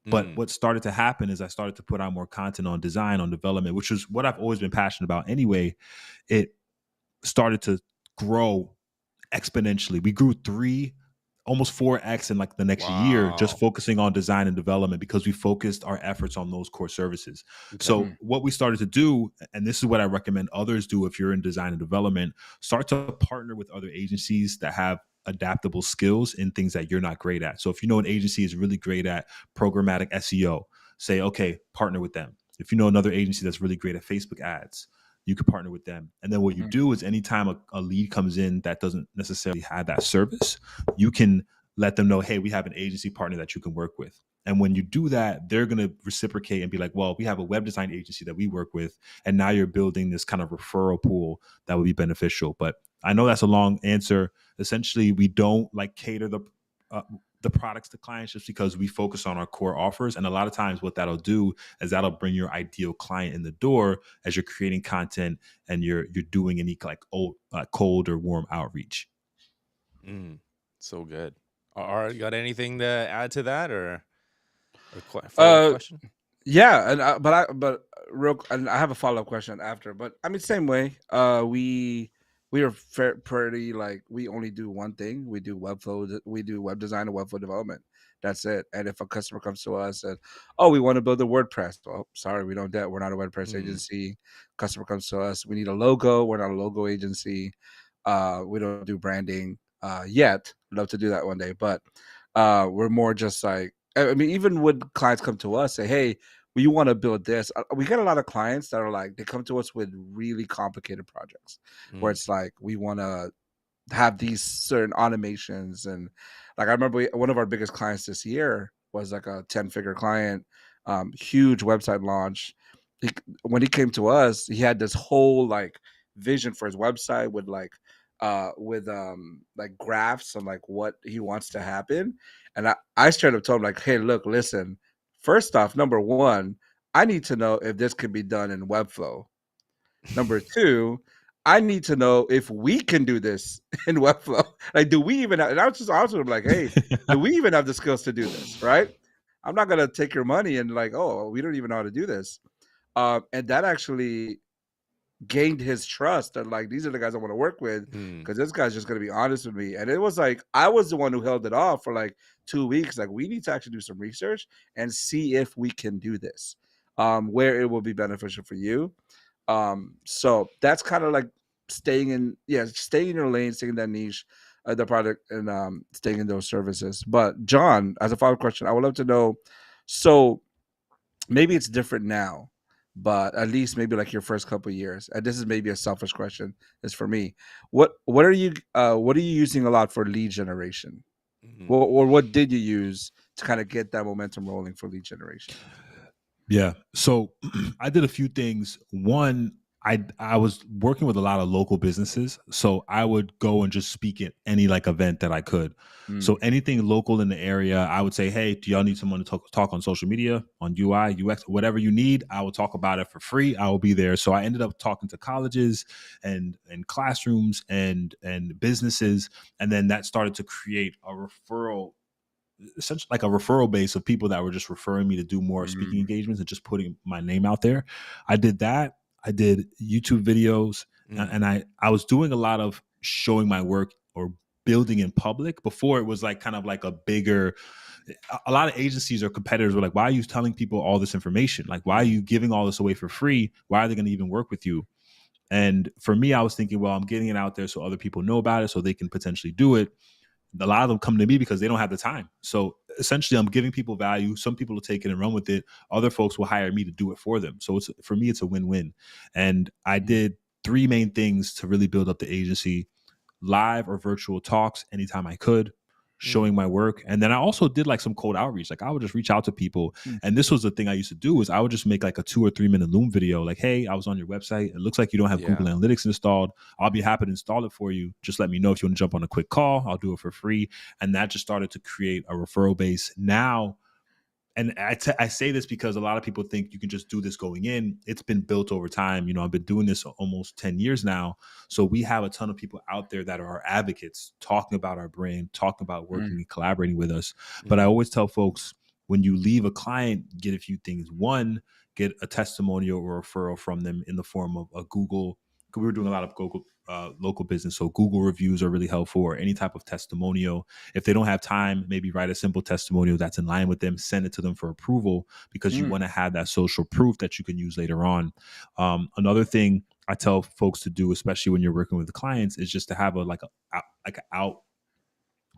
Speaker 2: But
Speaker 1: Mm.
Speaker 2: what started to happen is I started to put out more content on design, on development, which is what I've always been passionate about anyway. It started to grow exponentially. We grew almost 4x in like the next year, just
Speaker 1: Wow.
Speaker 2: focusing on design and development because we focused our efforts on those core services.
Speaker 1: Okay.
Speaker 2: So what we started to do, and this is what I recommend others do if you're in design and development, start to partner with other agencies that have adaptable skills in things that you're not great at. So if you know an agency is really great at programmatic SEO, say, okay, partner with them. If you know another agency that's really great at Facebook ads, you could partner with them. And then what you do is anytime a lead comes in that doesn't necessarily have that service, you can let them know, hey, we have an agency partner that you can work with. And when you do that, they're going to reciprocate and be like, well, we have a web design agency that we work with. And now you're building this kind of referral pool that would be beneficial. But I know that's a long answer. Essentially, we don't like cater the products to clients just because we focus on our core offers. And a lot of times what that'll do is that'll bring your ideal client in the door as you're creating content and you're doing any like cold or warm outreach.
Speaker 1: Mm. So good. You got anything to add to that, or follow up
Speaker 3: Uh,
Speaker 1: question?
Speaker 3: yeah, and and I have a follow up question after. But I mean, same way. We are pretty like we only do one thing. We do Webflow. We do web design and Webflow development. That's it. And if a customer comes to us and, oh, we want to build a WordPress, well, sorry, we don't do that. We're not a WordPress
Speaker 1: Mm.
Speaker 3: agency. Customer comes to us, we need a logo. We're not a logo agency. We don't do branding yet. Love to do that one day, but we're more just like, I mean, even when clients come to us, say, hey, we want to build this. We get a lot of clients that are like, they come to us with really complicated projects where
Speaker 1: Mm.
Speaker 3: it's like, we want to have these certain automations. And like, I remember one of our biggest clients this year was like a 10-figure client, huge website launch. He, when he came to us, he had this whole like vision for his website with like graphs on like what he wants to happen. And I straight up told him like, hey, look, listen, first off, number one, I need to know if this can be done in Webflow. Number two, I need to know if we can do this in Webflow. Like, do we even have, and I was just also like, hey, do we even have the skills to do this? Right. I'm not gonna take your money and like, oh, we don't even know how to do this. And that actually gained his trust that like these are the guys I want to work with
Speaker 1: Mm.
Speaker 3: because this guy's just gonna be honest with me. And it was like I was the one who held it off for like 2 weeks. Like we need to actually do some research and see if we can do this, where it will be beneficial for you. So that's kind of like staying in your lane, staying in that niche, the product, and staying in those services. But John, as a follow-up question, I would love to know. So maybe it's different now, but at least maybe like your first couple of years. And this is maybe a selfish question. Is for me. What are you using a lot for lead generation?
Speaker 1: Mm.
Speaker 3: Or what did you use to kind of get that momentum rolling for lead generation?
Speaker 2: Yeah. So I did a few things. One, I was working with a lot of local businesses, so I would go and just speak at any like event that I could. So
Speaker 3: Mm,
Speaker 2: anything local in the area, I would say, "Hey, do y'all need someone to talk on social media, on UI, UX, whatever you need? I will talk about it for free. I will be there." So I ended up talking to colleges and classrooms and businesses, and then that started to create a referral, essentially like a referral base of people that were just referring me to do more speaking
Speaker 3: mm,
Speaker 2: engagements and just putting my name out there. I did that. I did YouTube videos,
Speaker 1: Mm.
Speaker 2: and I was doing a lot of showing my work or building in public. Before it was like kind of like a bigger, a lot of agencies or competitors were like, why are you telling people all this information? Like, why are
Speaker 1: Mm.
Speaker 2: you giving all this away for free? Why are they going to even work with you? And for me, I was thinking, well, I'm getting it out there so other people know about it so they can potentially do it. A lot of them come to me because they don't have the time. So essentially, I'm giving people value. Some people will take it and run with it. Other folks will hire me to do it for them. So it's, for me, it's a win-win. And I
Speaker 3: mm,
Speaker 2: did three main things to really build up the agency: live or virtual talks anytime I could,
Speaker 1: Mm.
Speaker 2: showing my work. And then I also did like some cold outreach. Like I would just reach out to people.
Speaker 3: mm,
Speaker 2: And this was the thing I used to do is I would just make like a 2 or 3 minute Loom video. Like, hey, I was on your website. It looks like you don't have Google
Speaker 1: Yeah.
Speaker 2: Analytics installed. I'll be happy to install it for you. Just let me know if you want to jump on a quick call. I'll do it for free. And that just started to create a referral base. Now, and I say this because a lot of people think you can just do this going in. It's been built over time. You know, I've been doing this almost 10 years now. So we have a ton of people out there that are our advocates, talking about our brand, talking about working
Speaker 3: mm,
Speaker 2: and collaborating with us. But I
Speaker 1: Mm.
Speaker 2: always tell folks, when you leave a client, get a few things. One, get a testimonial or referral from them in the form of a Google. We were doing a lot of Google local business, so Google reviews are really helpful, or any type of testimonial. If they don't have time, maybe write a simple testimonial that's in line with them, send it to them for approval, because you want to have that social proof that you can use later on. Another thing I tell folks to do, especially when you're working with clients, is just to have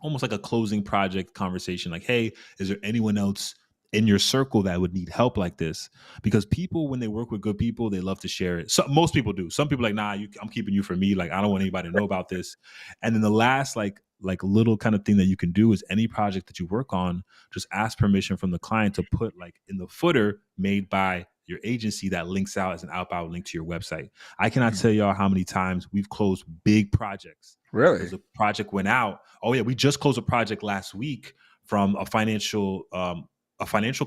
Speaker 2: almost like a closing project conversation. Like, hey, is there anyone else in your circle that would need help like this? Because people, when they work with good people, they love to share it. So most people do. Some people are like, nah, I'm keeping you for me. Like, I don't want anybody to know about this. And then the last like little kind of thing that you can do is, any project that you work on, just ask permission from the client to put like in the footer made by your agency that links out as an outbound link to your website. I cannot tell y'all how many times we've closed big projects.
Speaker 3: Really?
Speaker 2: Because the project went out. Oh yeah, we just closed a project last week from a financial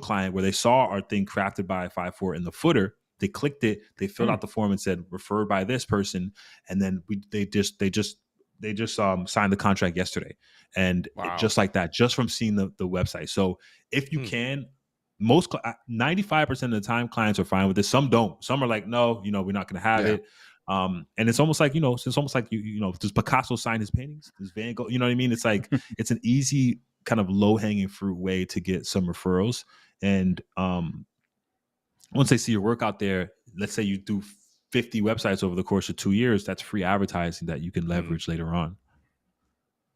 Speaker 2: client where they saw our thing crafted by 5-4 in the footer. They clicked it, they filled out the form and said referred by this person, and then they just signed the contract yesterday. And just like that, just from seeing the website. So if you can, 95% of the time clients are fine with this. Some don't. Some are like, no, we're not going to have it. And it's almost like, it's almost like, does Picasso sign his paintings? Does Van Gogh, you know what I mean? It's like, it's an easy kind of low hanging fruit way to get some referrals. And once they see your work out there, let's say you do 50 websites over the course of 2 years, that's free advertising that you can leverage later on.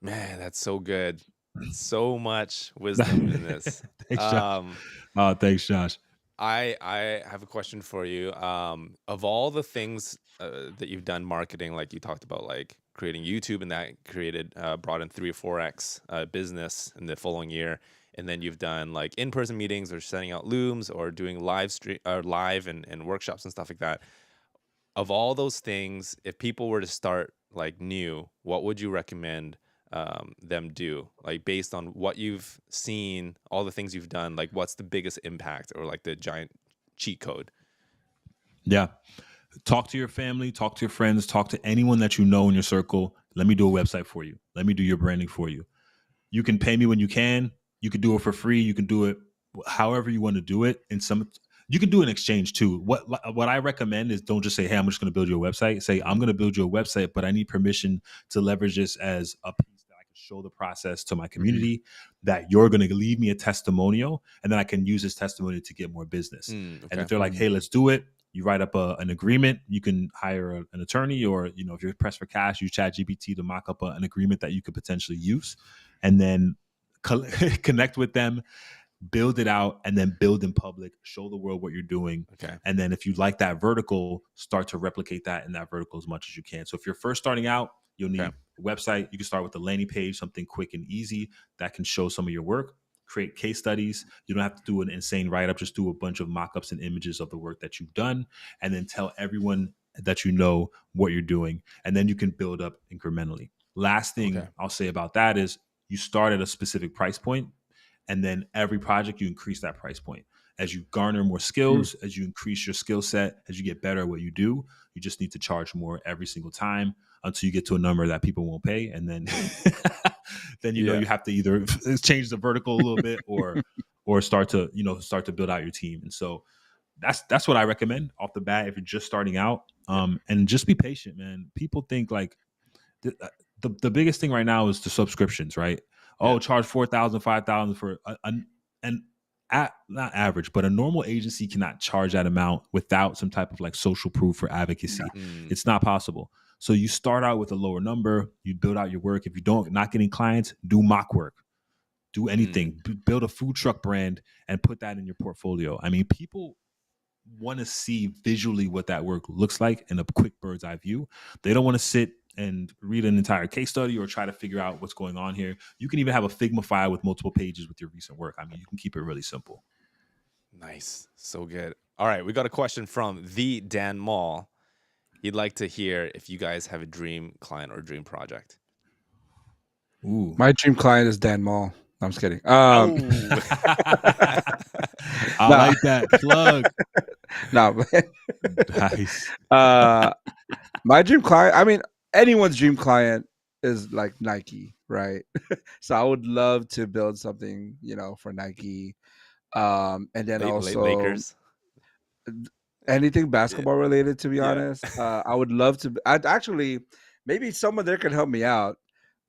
Speaker 1: Man, that's so good. So much wisdom in this.
Speaker 2: Thanks, Josh. Thanks, Josh.
Speaker 1: I have a question for you. Of all the things that you've done marketing, like you talked about, like creating YouTube, and that brought in 3 or 4x business in the following year, and then you've done like in-person meetings or sending out looms or doing live and workshops and stuff like that. Of all those things, if people were to start like new, what would you recommend them do? Like, based on what you've seen, all the things you've done, like what's the biggest impact or like the giant cheat code?
Speaker 2: Yeah. Talk to your family, talk to your friends, talk to anyone that you know in your circle. Let me do a website for you. Let me do your branding for you. You can pay me when you can. You can do it for free. You can do it however you want to do it. You can do an exchange too. What I recommend is, don't just say, hey, I'm just going to build you a website. Say, I'm going to build you a website, but I need permission to leverage this as a piece that I can show the process to my community, that you're going to leave me a testimonial, and then I can use this testimonial to get more business. And if they're like, hey, let's do it, you write up an agreement. You can hire an attorney, or if you're pressed for cash, use ChatGPT to mock up an agreement that you could potentially use, and then connect with them, build it out, and then build in public, show the world what you're doing. And then if you like that vertical, start to replicate that in that vertical as much as you can. So if you're first starting out, you'll need a website. You can start with a landing page, something quick and easy that can show some of your work. Create case studies. You don't have to do an insane write-up. Just do a bunch of mock-ups and images of the work that you've done, and then tell everyone that you know what you're doing. And then you can build up incrementally. Last thing I'll say about that is, you start at a specific price point, and then every project you increase that price point. As you garner more skills, as you increase your skill set, as you get better at what you do, you just need to charge more every single time until you get to a number that people won't pay. And then you have to either change the vertical a little bit or start to build out your team. And so that's what I recommend off the bat if you're just starting out. And just be patient, man. People think like the biggest thing right now is the subscriptions, right? Charge $4,000, $5,000 for not average, but a normal agency cannot charge that amount without some type of like social proof or advocacy. It's not possible. So you start out with a lower number, you build out your work. If you not getting clients, do mock work, do anything, build a food truck brand and put that in your portfolio. I mean, people want to see visually what that work looks like in a quick bird's eye view. They don't want to sit and read an entire case study or try to figure out what's going on here. You can even have a Figma file with multiple pages with your recent work. I mean, you can keep it really simple.
Speaker 1: Nice. So good. All right. We got a question from the Dan Mall. He'd like to hear if you guys have a dream client or dream project.
Speaker 2: Ooh.
Speaker 3: My dream client is Dan Mall. No, I'm just kidding.
Speaker 2: I like that plug.
Speaker 3: No,
Speaker 2: Nice.
Speaker 3: My dream client, I mean, anyone's dream client is like Nike, right? So I would love to build something, for Nike. And then also
Speaker 1: Lakers.
Speaker 3: anything
Speaker 1: Yeah.
Speaker 3: basketball related. To be
Speaker 1: Yeah.
Speaker 3: honest, I would love to. I'd actually maybe someone there can help me out.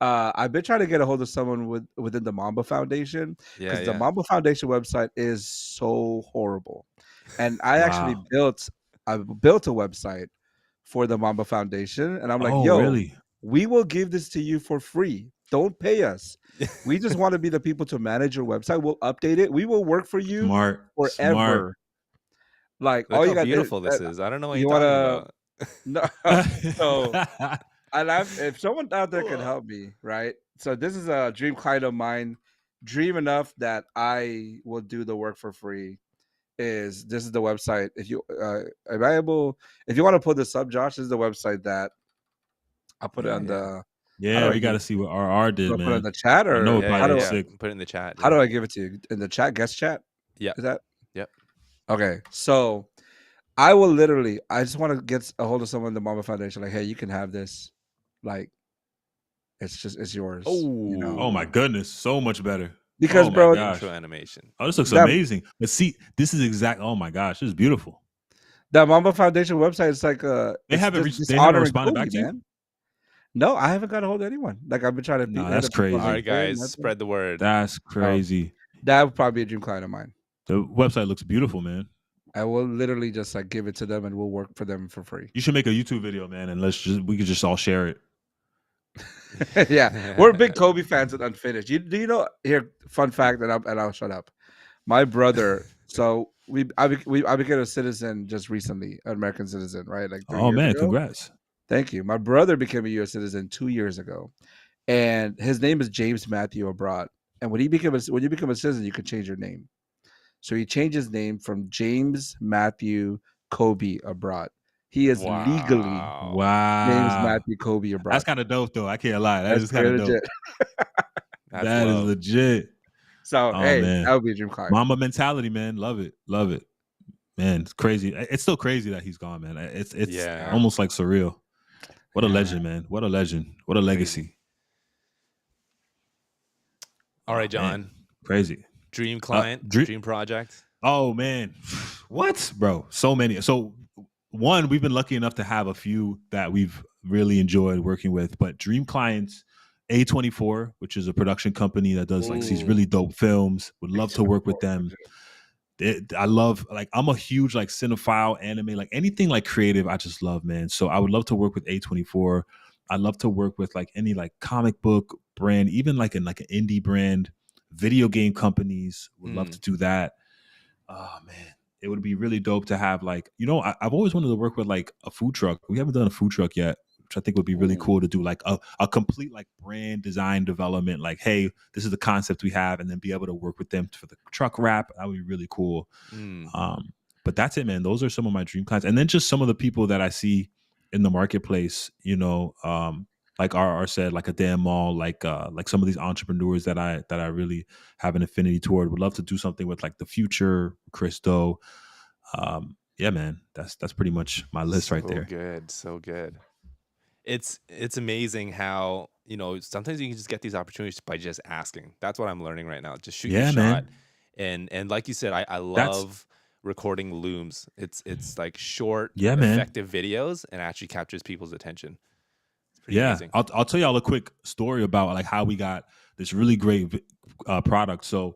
Speaker 3: I've been trying to get a hold of someone within the Mamba Foundation
Speaker 1: Yeah.
Speaker 3: because the
Speaker 1: Yeah.
Speaker 3: Mamba Foundation website is so horrible, and I actually
Speaker 2: Wow.
Speaker 3: I built a website for the Mamba Foundation, and I'm like,
Speaker 2: Oh,
Speaker 3: yo,
Speaker 2: really?
Speaker 3: we will give this to you for free. Don't pay us. We just want to be the people to manage your website. We'll update it. We will work for you
Speaker 2: Smart. Smart.
Speaker 3: forever. Like
Speaker 1: Look
Speaker 3: all you
Speaker 1: how
Speaker 3: got,
Speaker 1: beautiful this is. I don't know what you're
Speaker 3: you want
Speaker 1: talking
Speaker 3: to
Speaker 1: about.
Speaker 3: no. So if someone out there can help me, right? So this is a dream client of mine, dream enough that I will do the work for free. This is the website? If you available, if you want to put this up, Josh, this is the website that I'll put it
Speaker 1: Yeah.
Speaker 3: on
Speaker 1: Yeah.
Speaker 3: the. How
Speaker 2: Yeah,
Speaker 3: do I
Speaker 2: we got
Speaker 3: give?
Speaker 2: to see what RR
Speaker 3: Do
Speaker 2: did,
Speaker 3: I put it in
Speaker 2: man.
Speaker 3: the chat
Speaker 2: I know
Speaker 3: or
Speaker 2: it
Speaker 1: Yeah.
Speaker 3: how
Speaker 1: Yeah.
Speaker 2: probably
Speaker 3: do
Speaker 2: looks
Speaker 1: Yeah.
Speaker 2: sick.
Speaker 1: Put it in the chat.
Speaker 3: how
Speaker 1: Yeah.
Speaker 3: do I give it to you in the chat? Guest chat?
Speaker 1: Yeah.
Speaker 3: Is that
Speaker 1: Yep.
Speaker 3: okay? So I will literally. I just want to get a hold of someone in the Mama Foundation. Like, hey, you can have this. Like, it's yours. You know,
Speaker 2: Oh my
Speaker 1: Oh.
Speaker 2: goodness, so much better.
Speaker 3: because
Speaker 2: Oh my
Speaker 3: bro,
Speaker 2: gosh.
Speaker 1: Intro animation.
Speaker 2: Oh, this looks
Speaker 3: that
Speaker 2: amazing. But see, this is exact. Oh my gosh, this is beautiful.
Speaker 3: that Mamba Foundation website is like
Speaker 2: They
Speaker 3: it's
Speaker 2: haven't
Speaker 3: just
Speaker 2: reached. They haven't
Speaker 3: honoring
Speaker 2: responded
Speaker 3: Kobe,
Speaker 2: back to you.
Speaker 3: man. No, I haven't got a hold of anyone. Like I've been trying to
Speaker 2: No,
Speaker 3: hit
Speaker 2: that's
Speaker 3: up people on
Speaker 1: All
Speaker 2: crazy.
Speaker 1: right,
Speaker 3: LinkedIn.
Speaker 1: guys,
Speaker 3: Nothing.
Speaker 1: spread the word.
Speaker 2: That's crazy.
Speaker 3: That would probably be a dream client of mine.
Speaker 2: The website looks beautiful, man.
Speaker 3: I will literally just like give it to them and we'll work for them for free.
Speaker 2: You should make a YouTube video, man, and we could just all share it.
Speaker 3: Yeah, we're big Kobe fans at Unfinished. Do you know here? Fun fact, and I'll shut up. My brother. So I became a citizen just recently, an American citizen, right? Like 3
Speaker 2: Oh
Speaker 3: years
Speaker 2: man,
Speaker 3: ago.
Speaker 2: congrats.
Speaker 3: Thank you. My brother became a U.S. citizen 2 years ago, and his name is James Matthew Abrot. And when you become a citizen, you can change your name. So he changed his name from James Matthew Kobe Abrot. He is legally
Speaker 1: Wow.
Speaker 3: James
Speaker 2: Wow.
Speaker 3: Matthew Kobe Abrot.
Speaker 2: That's kind of dope, though. I can't lie. That
Speaker 3: That's
Speaker 2: is kind
Speaker 3: very
Speaker 2: of dope.
Speaker 3: legit.
Speaker 1: That's
Speaker 2: That is
Speaker 1: love.
Speaker 2: legit.
Speaker 3: So
Speaker 2: Oh
Speaker 3: hey,
Speaker 2: man,
Speaker 3: that would be a dream client.
Speaker 2: Mamba mentality, man. Love it, love it, man. It's crazy. It's still crazy that he's gone, man. It's
Speaker 1: Yeah.
Speaker 2: almost like surreal. What a
Speaker 3: Yeah,
Speaker 2: legend, man. What a legend. What a legacy.
Speaker 1: All right,
Speaker 2: Oh, man.
Speaker 1: John.
Speaker 2: Crazy.
Speaker 1: Dream client, dream project.
Speaker 2: Oh man, what, bro? So many. So one, we've been lucky enough to have a few that we've really enjoyed working with, but dream clients, A24, which is a production company that does like these really dope films. Would love to work with them. I love, like, I'm a huge like cinephile, anime, like anything like creative. I just love, man. So I would love to work with A24. I'd love to work with like any like comic book brand, even like an indie brand, video game companies. Would love to do that. Oh man, it would be really dope to have like, I've always wanted to work with like a food truck. We haven't done a food truck yet, which I think would be really cool to do like a complete like brand design development. Like, hey, this is the concept we have, and then be able to work with them for the truck wrap. That would be really cool. But that's it, man. Those are some of my dream clients, and then just some of the people that I see in the marketplace. Like RR said, like a damn mall, like some of these entrepreneurs that I really have an affinity toward. Would love to do something with like the Future, Christo. Yeah, man, that's pretty much my list right there.
Speaker 1: So good. It's amazing how sometimes you can just get these opportunities by just asking. That's what I'm learning right now. Just shoot your shot, and like you said, I love recording looms. It's like short, effective videos, and actually captures people's attention. Amazing.
Speaker 2: I'll tell y'all a quick story about like how we got this really great project. So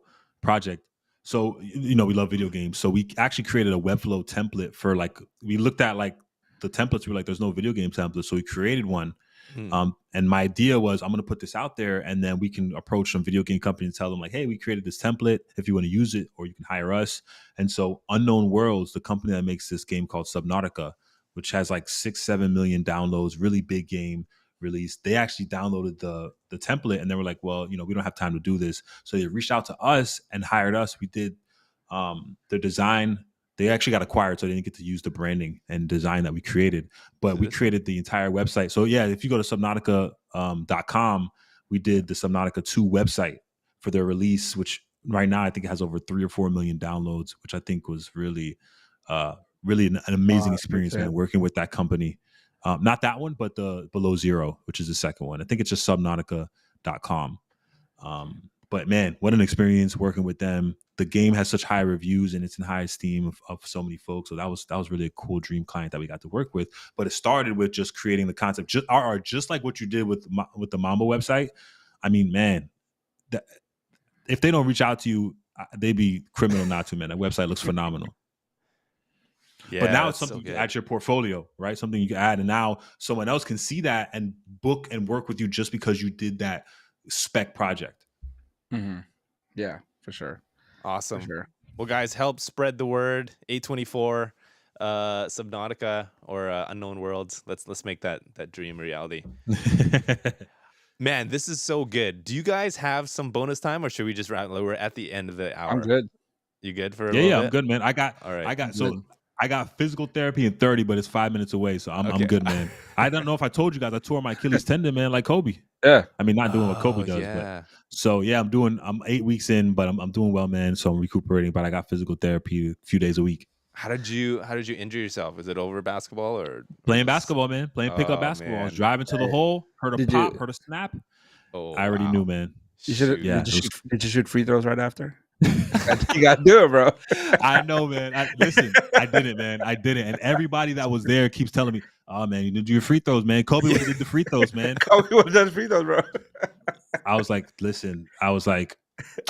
Speaker 2: we love video games. So we actually created a Webflow template for like, we looked at like the templates. We were like, there's no video game template. So we created one. And my idea was, I'm going to put this out there, and then we can approach some video game company and tell them like, hey, we created this template if you want to use it, or you can hire us. And so Unknown Worlds, the company that makes this game called Subnautica, which has like 6-7 million downloads, really big game release, they actually downloaded the template, and they were like, well, we don't have time to do this. So they reached out to us and hired us. We did their design. They actually got acquired, so they didn't get to use the branding and design that we created. But we created the entire website. So yeah, if you go to Subnautica.com, we did the Subnautica 2 website for their release, which right now I think it has over 3 or 4 million downloads, which I think was really an amazing experience, man, working with that company. Not that one, but the Below Zero, which is the second one. I think it's just Subnautica.com. But man, what an experience working with them. The game has such high reviews and it's in high esteem of so many folks. So that was really a cool dream client that we got to work with. But it started with just creating the concept, just like what you did with the Mamba website. I mean, man, if they don't reach out to you, they'd be criminal not to, man. That website looks phenomenal.
Speaker 1: Yeah,
Speaker 2: but now it's something
Speaker 1: so
Speaker 2: you can add to your portfolio, right? Something you can add, and now someone else can see that and book and work with you just because you did that spec project.
Speaker 3: Mm-hmm. Yeah, for sure.
Speaker 1: Awesome.
Speaker 3: For sure.
Speaker 1: Well, guys, help spread the word. A24, Subnautica, or Unknown Worlds. Let's make that dream a reality. Man, this is so good. Do you guys have some bonus time, or should we just wrap? We're at the end of the hour.
Speaker 3: I'm good.
Speaker 1: You good for a little bit?
Speaker 2: I'm good, man.
Speaker 1: All right.
Speaker 2: I got physical therapy in 30, but it's 5 minutes away, so I'm good, man. I don't know if I told you guys I tore my Achilles tendon, man, like Kobe.
Speaker 3: Yeah.
Speaker 2: I mean, not doing what Kobe does, but so yeah, I'm 8 weeks in, but I'm doing well, man. So I'm recuperating, but I got physical therapy a few days a week.
Speaker 1: How did you injure yourself? Is it over basketball or
Speaker 2: playing basketball, man? Playing pickup basketball.
Speaker 1: Man.
Speaker 2: I was driving to the hole, heard a pop, heard a snap.
Speaker 1: Oh,
Speaker 2: I already knew, man.
Speaker 3: Did you shoot free throws right after? You gotta do it, bro.
Speaker 2: I know, man. Listen, I didn't, man. I didn't. And everybody that was there keeps telling me, "Oh, man, you didn't do your free throws, man. Kobe would have did the free throws, man."
Speaker 3: Kobe would have done free throws, bro.
Speaker 2: I was like, listen. I was like,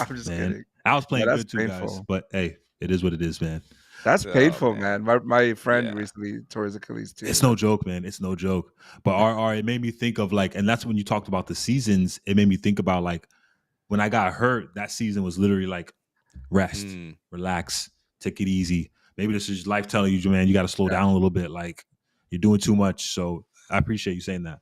Speaker 3: I'm just
Speaker 2: man,
Speaker 3: kidding.
Speaker 2: I was playing good too,
Speaker 3: painful.
Speaker 2: guys. But hey, it is what it is, man.
Speaker 3: That's painful, man. My friend recently tore his Achilles too.
Speaker 2: It's no joke, man. It's no joke. But RR, it made me think of like, and that's when you talked about the seasons. It made me think about like when I got hurt. That season was literally like rest, relax, take it easy. Maybe this is life telling you, man, you got to slow down a little bit. Like you're doing too much. So I appreciate you saying that.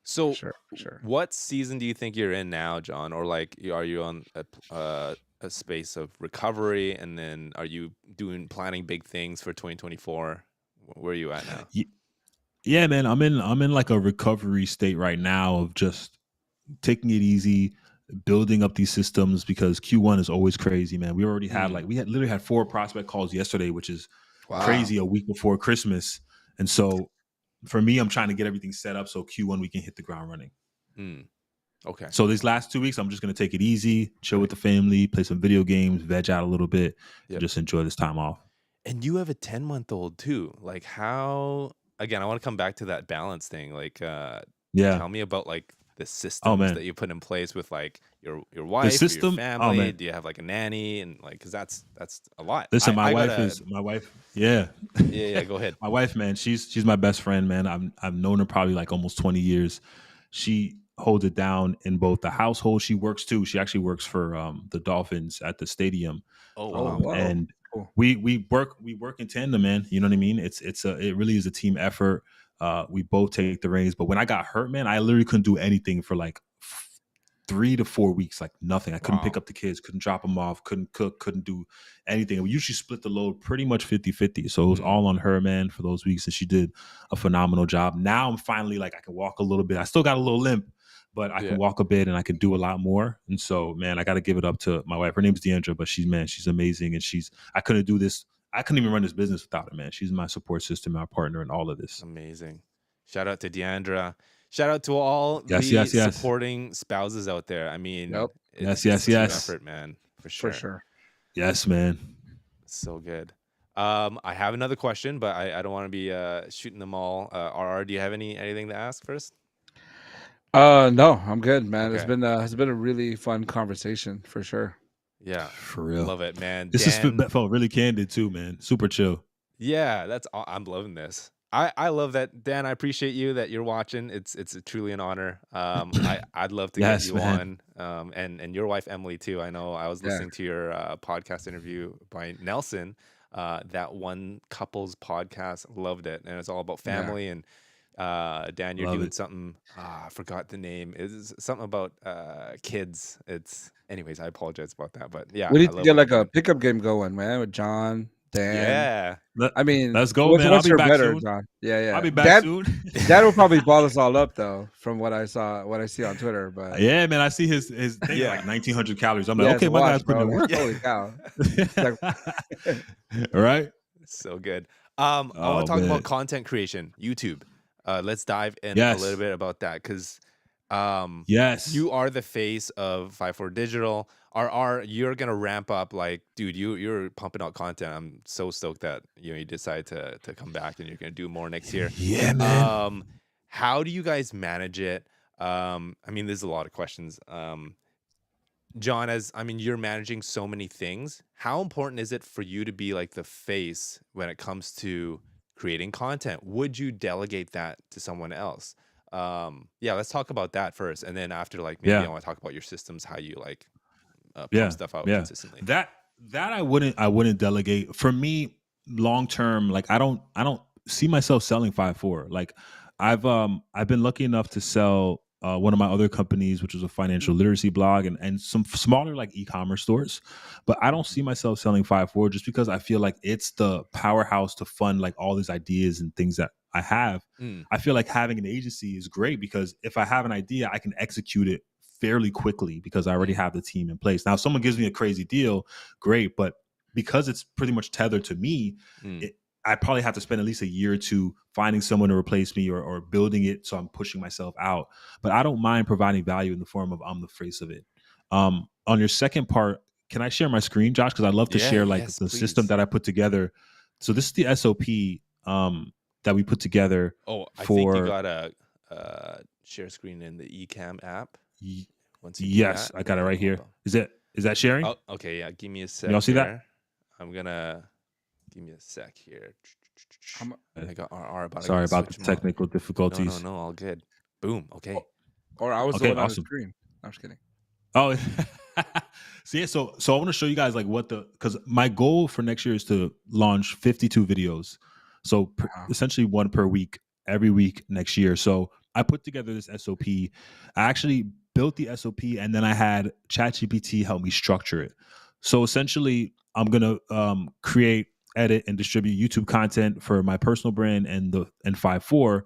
Speaker 1: So,
Speaker 3: sure.
Speaker 1: What season do you think you're in now, John? Or like, are you on a space of recovery, and then are you planning big things for 2024? Where are you at now?
Speaker 2: Yeah, man, I'm in like a recovery state right now of just taking it easy, building up these systems, because Q1 is always crazy, man. We already had we literally had 4 prospect calls yesterday, which is crazy, a week before Christmas. And so for me, I'm trying to get everything set up so Q1 we can hit the ground running.
Speaker 1: Okay.
Speaker 2: So these last 2 weeks, I'm just going to take it easy, chill with the family, play some video games, veg out a little bit, and just enjoy this time off.
Speaker 1: And you have a 10-month-old too. Like how, again, I want to come back to that balance thing. Like, tell me about like the systems that you put in place with like your wife, your family. Do you have like a nanny? And like, cause that's a lot.
Speaker 2: Listen, my wife. Yeah.
Speaker 1: Yeah. Go ahead.
Speaker 2: My wife, man, she's my best friend, man. I've known her probably like almost 20 years. She holds it down in both the household. She works too. She actually works for the Dolphins at the stadium. And we work in tandem, man. You know what I mean? It really is a team effort. We both take the reins. But when I got hurt, man, I literally couldn't do anything for like 3 to 4 weeks, like nothing. I couldn't pick up the kids, couldn't drop them off, couldn't cook, couldn't do anything. We usually split the load pretty much 50-50. So it was all on her, man, for those weeks. And she did a phenomenal job. Now I'm finally like, I can walk a little bit. I still got a little limp, but I can walk a bit and I can do a lot more. And so, man, I got to give it up to my wife. Her name's Deandra, but she's amazing. And I couldn't do this. I couldn't even run this business without her, man. She's my support system, my partner in all of this.
Speaker 1: Amazing. Shout out to Deandra. Shout out to all the supporting spouses out there. I mean, it's a team effort, man, for sure.
Speaker 2: Yes, man.
Speaker 1: So good. I have another question, but I don't want to be shooting them all. RR, do you have anything to ask first?
Speaker 3: No, I'm good, man. Okay. It's been a really fun conversation for sure.
Speaker 1: Yeah,
Speaker 2: for real.
Speaker 1: Love it, man.
Speaker 2: This felt really candid too, man. Super chill.
Speaker 1: Yeah, I'm loving this. I love that, Dan. I appreciate you that you're watching. It's truly an honor. I'd love to get you on, and your wife Emily too. I know I was listening to your podcast interview by Nelson, that one couples podcast. Loved it, and it's all about family. And Dan, you're doing something. I forgot the name. It's something about kids. Anyways, I apologize about that, but yeah,
Speaker 3: we need to get like a pickup game going, man, with John. Dan.
Speaker 1: Yeah.
Speaker 3: I mean,
Speaker 2: let's go, man. I'll be back soon.
Speaker 3: John? Yeah.
Speaker 2: I'll be back soon.
Speaker 3: Dad will probably ball us all up though, from what I see on Twitter. But
Speaker 2: yeah, man, I see his thing like 1,900 calories. I'm like, okay, my guy's putting in work.
Speaker 3: Holy cow!
Speaker 2: All right.
Speaker 1: So good. I want to talk about content creation, YouTube. Let's dive in a little bit about that, because
Speaker 2: Yes.
Speaker 1: You are the face of 54 Digital. RR, you're gonna ramp up like, dude, you're pumping out content. I'm so stoked that you decide to come back and you're gonna do more next year.
Speaker 2: Yeah, man.
Speaker 1: How do you guys manage it? I mean, there's a lot of questions. John, you're managing so many things. How important is it for you to be like the face when it comes to creating content? Would you delegate that to someone else? Yeah, let's talk about that first, and then after, like, maybe I
Speaker 2: Yeah.
Speaker 1: want to talk about your systems, how you like pump
Speaker 2: Yeah.
Speaker 1: stuff out
Speaker 2: Yeah.
Speaker 1: consistently.
Speaker 2: That I wouldn't delegate. For me, long term, like I don't see myself selling 5-4. Like I've been lucky enough to sell one of my other companies, which is a financial literacy blog, and some smaller like e-commerce stores. But I don't see myself selling 5-4 just because I feel like it's the powerhouse to fund like all these ideas and things that I have.
Speaker 1: Mm,
Speaker 2: I feel like having an agency is great because if I have an idea, I can execute it fairly quickly because I already
Speaker 1: mm,
Speaker 2: have the team in place. Now, if someone gives me a crazy deal, great, but because it's pretty much tethered to me,
Speaker 1: mm.
Speaker 2: I probably have to spend at least a year or two finding someone to replace me or building it so I'm pushing myself out. But I don't mind providing value in the form of I'm the face of it. On your second part, can I share my screen, Josh? Because I'd love to
Speaker 1: Yeah,
Speaker 2: share like
Speaker 1: yes,
Speaker 2: the system
Speaker 1: please.
Speaker 2: that I put together. So this is the SOP that we put together
Speaker 1: Oh, I think you
Speaker 2: for.
Speaker 1: gotta share screen in the Ecamm app.
Speaker 2: y-
Speaker 1: Once you do
Speaker 2: Yes,
Speaker 1: that,
Speaker 2: I got it
Speaker 1: then
Speaker 2: right
Speaker 1: I'll.
Speaker 2: here. Is that sharing?
Speaker 1: Oh, okay, yeah. Give me a
Speaker 2: Y'all
Speaker 1: sec
Speaker 2: see that?
Speaker 1: here. I'm gonna give me a sec here.
Speaker 3: I'm,
Speaker 1: I got RR, but I
Speaker 2: Sorry
Speaker 1: gotta
Speaker 2: about
Speaker 1: switch
Speaker 2: the
Speaker 1: them on.
Speaker 2: technical
Speaker 1: No, no,
Speaker 2: difficulties.
Speaker 1: no, all good. Boom. Okay.
Speaker 3: or I was the
Speaker 2: Okay,
Speaker 3: one on the
Speaker 2: awesome.
Speaker 3: screen. I'm just kidding.
Speaker 2: Oh, so yeah, so I want to show you guys like because my goal for next year is to launch 52 videos, so
Speaker 3: Wow.
Speaker 2: essentially one per week, every week next year. So I put together this SOP. I actually built the SOP, and then I had ChatGPT help me structure it. So essentially, I'm gonna create, edit, and distribute YouTube content for my personal brand and 5-4.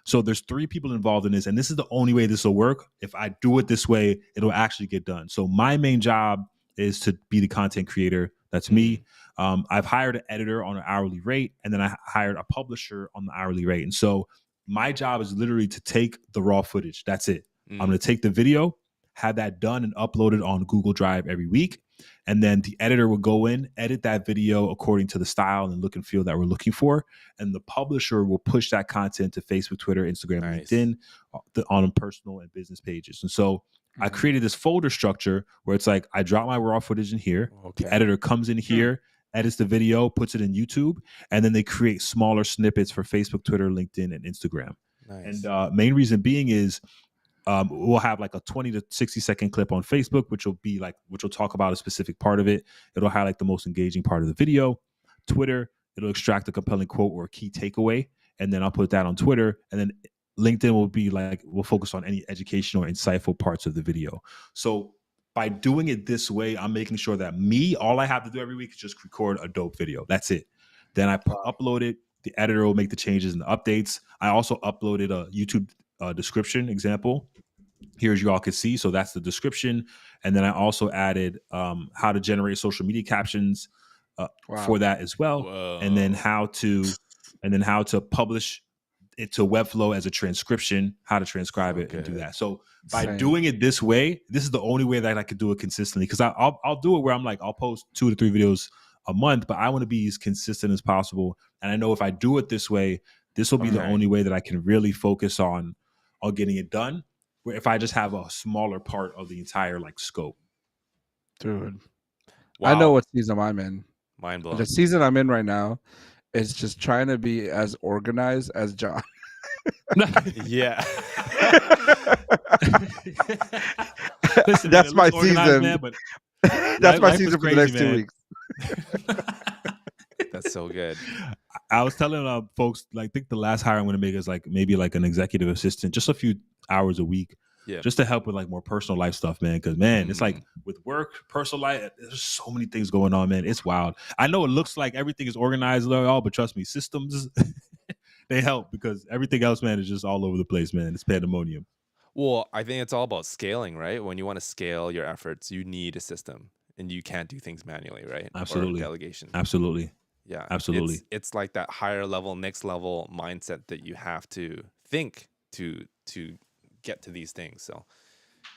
Speaker 2: So there's 3 people involved in this, and this is the only way this will work. If I do it this way, it'll actually get done. So my main job is to be the content creator. That's me. I've hired an editor on an hourly rate, and then I hired a publisher on the hourly rate. And so my job is literally to take the raw footage. That's it. I'm
Speaker 1: Mm,
Speaker 2: going to take the video, have that done, and upload it on Google Drive every week. And then the editor will go in, edit that video according to the style and look and feel that we're looking for, and the publisher will push that content to Facebook, Twitter, Instagram,
Speaker 1: nice.
Speaker 2: LinkedIn on personal and business pages. And so I
Speaker 3: Mhm.
Speaker 2: created this folder structure where it's like I drop my raw footage in here, the
Speaker 1: Okay.
Speaker 2: editor comes in here, edits the video, puts it in YouTube, and then they create smaller snippets for Facebook, Twitter, LinkedIn, and Instagram.
Speaker 1: Nice.
Speaker 2: And main reason being is we'll have like a 20 to 60-second clip on Facebook, which will talk about a specific part of it. It'll highlight the most engaging part of the video. Twitter, it'll extract a compelling quote or a key takeaway, and then I'll put that on Twitter. And then LinkedIn will be like, we'll focus on any educational or insightful parts of the video. So by doing it this way, I'm making sure that all I have to do every week is just record a dope video. That's it. Then I
Speaker 3: Wow.
Speaker 2: upload it. The editor will make the changes and the updates. I also uploaded a YouTube description example here as you all can see. So that's the description. And then I also added how to generate social media captions
Speaker 3: Wow.
Speaker 2: for that as well. And then
Speaker 1: Whoa.
Speaker 2: how to publish it to Webflow as a transcription, how to transcribe
Speaker 1: So
Speaker 2: it and do
Speaker 1: good.
Speaker 2: that. So by
Speaker 3: Same.
Speaker 2: doing it this way, this is the only way that I could do it consistently. Because I'll do it where I'm like, I'll post 2 to 3 videos a month, but I want to be as consistent as possible. And I know if I do it this way, this will be the
Speaker 1: Okay.
Speaker 2: only way that I can really focus on getting it done. Where if I just have a smaller part of the entire like scope.
Speaker 3: Dude. I know
Speaker 1: Wow.
Speaker 3: what season I'm in.
Speaker 1: Mind
Speaker 3: The
Speaker 1: blown.
Speaker 3: season I'm in right now is just trying to be as organized as John.
Speaker 1: Yeah.
Speaker 2: Listen, man,
Speaker 3: That's
Speaker 2: it
Speaker 3: my
Speaker 2: looks organized,
Speaker 3: season.
Speaker 2: man, but
Speaker 3: That's my
Speaker 2: life is
Speaker 3: season for the
Speaker 2: crazy,
Speaker 3: next 2
Speaker 2: man.
Speaker 3: weeks.
Speaker 1: That's so good.
Speaker 2: I was telling folks, like, I think the last hire I'm going to make is like maybe like an executive assistant, just a few hours a week,
Speaker 1: Yeah.
Speaker 2: just to help with like more personal life stuff, man. Because man, it's like
Speaker 1: Mm.
Speaker 2: with work, personal life, there's so many things going on, man. It's wild. I know it looks like everything is organized and all, but trust me, systems they help because everything else, man, is just all over the place, man. It's pandemonium.
Speaker 1: Well, I think it's all about scaling, right? When you want to scale your efforts, you need a system, and you can't do things manually, right? Or
Speaker 2: Absolutely,
Speaker 1: delegation.
Speaker 2: absolutely,
Speaker 1: Yeah.
Speaker 2: absolutely.
Speaker 1: It's like that higher level, next level mindset that you have to think to get to these things. So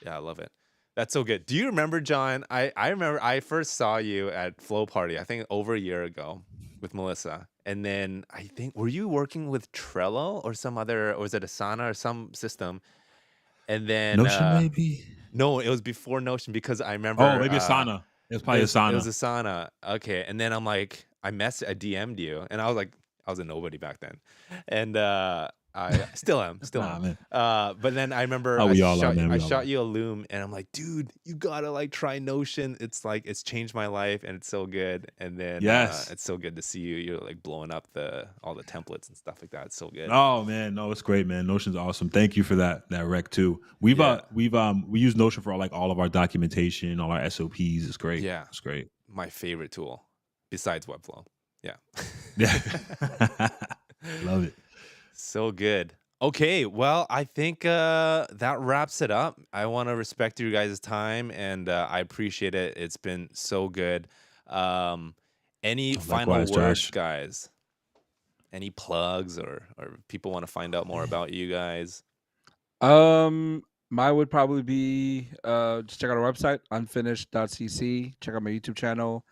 Speaker 1: yeah, I love it. That's so good. Do you remember, John? I remember I first saw you at Flow Party, I think over a year ago with Melissa. And then I think, were you working with Trello or some other, or was it Asana or some system? And then,
Speaker 2: Notion, maybe.
Speaker 1: no, it was before Notion because I
Speaker 2: Oh,
Speaker 1: remember
Speaker 2: maybe Asana. It was probably
Speaker 1: it was
Speaker 2: Asana.
Speaker 1: Asana. Okay. And then I'm like, I DM'd you, and I was like, I was a nobody back then. And I still am.
Speaker 2: Nah, man.
Speaker 1: But then I remember
Speaker 2: Oh, we all are, man.
Speaker 1: I
Speaker 2: We all
Speaker 1: shot
Speaker 2: are.
Speaker 1: you a Loom, and I'm like, dude, you gotta like try Notion. It's like it's changed my life, and it's so good. And then
Speaker 2: Yes.
Speaker 1: it's so good to see you. You're like blowing up all the templates and stuff like that. It's so good.
Speaker 2: Oh man, no, it's great, man. Notion's awesome. Thank you for that rec too. We use Notion for all of our documentation, all our SOPs. It's great.
Speaker 1: Yeah,
Speaker 2: it's great.
Speaker 1: My favorite tool besides Webflow. Yeah.
Speaker 2: Yeah. Love it.
Speaker 1: So good. Okay, well, I think that wraps it up. I want to respect your guys' time, and I appreciate it. It's been so good. Any final
Speaker 2: Likewise,
Speaker 1: words,
Speaker 2: Josh.
Speaker 1: guys? Any plugs, or people want to find out more about you guys?
Speaker 3: Mine would probably be just check out our website, unfinished.cc. Check out my YouTube channel.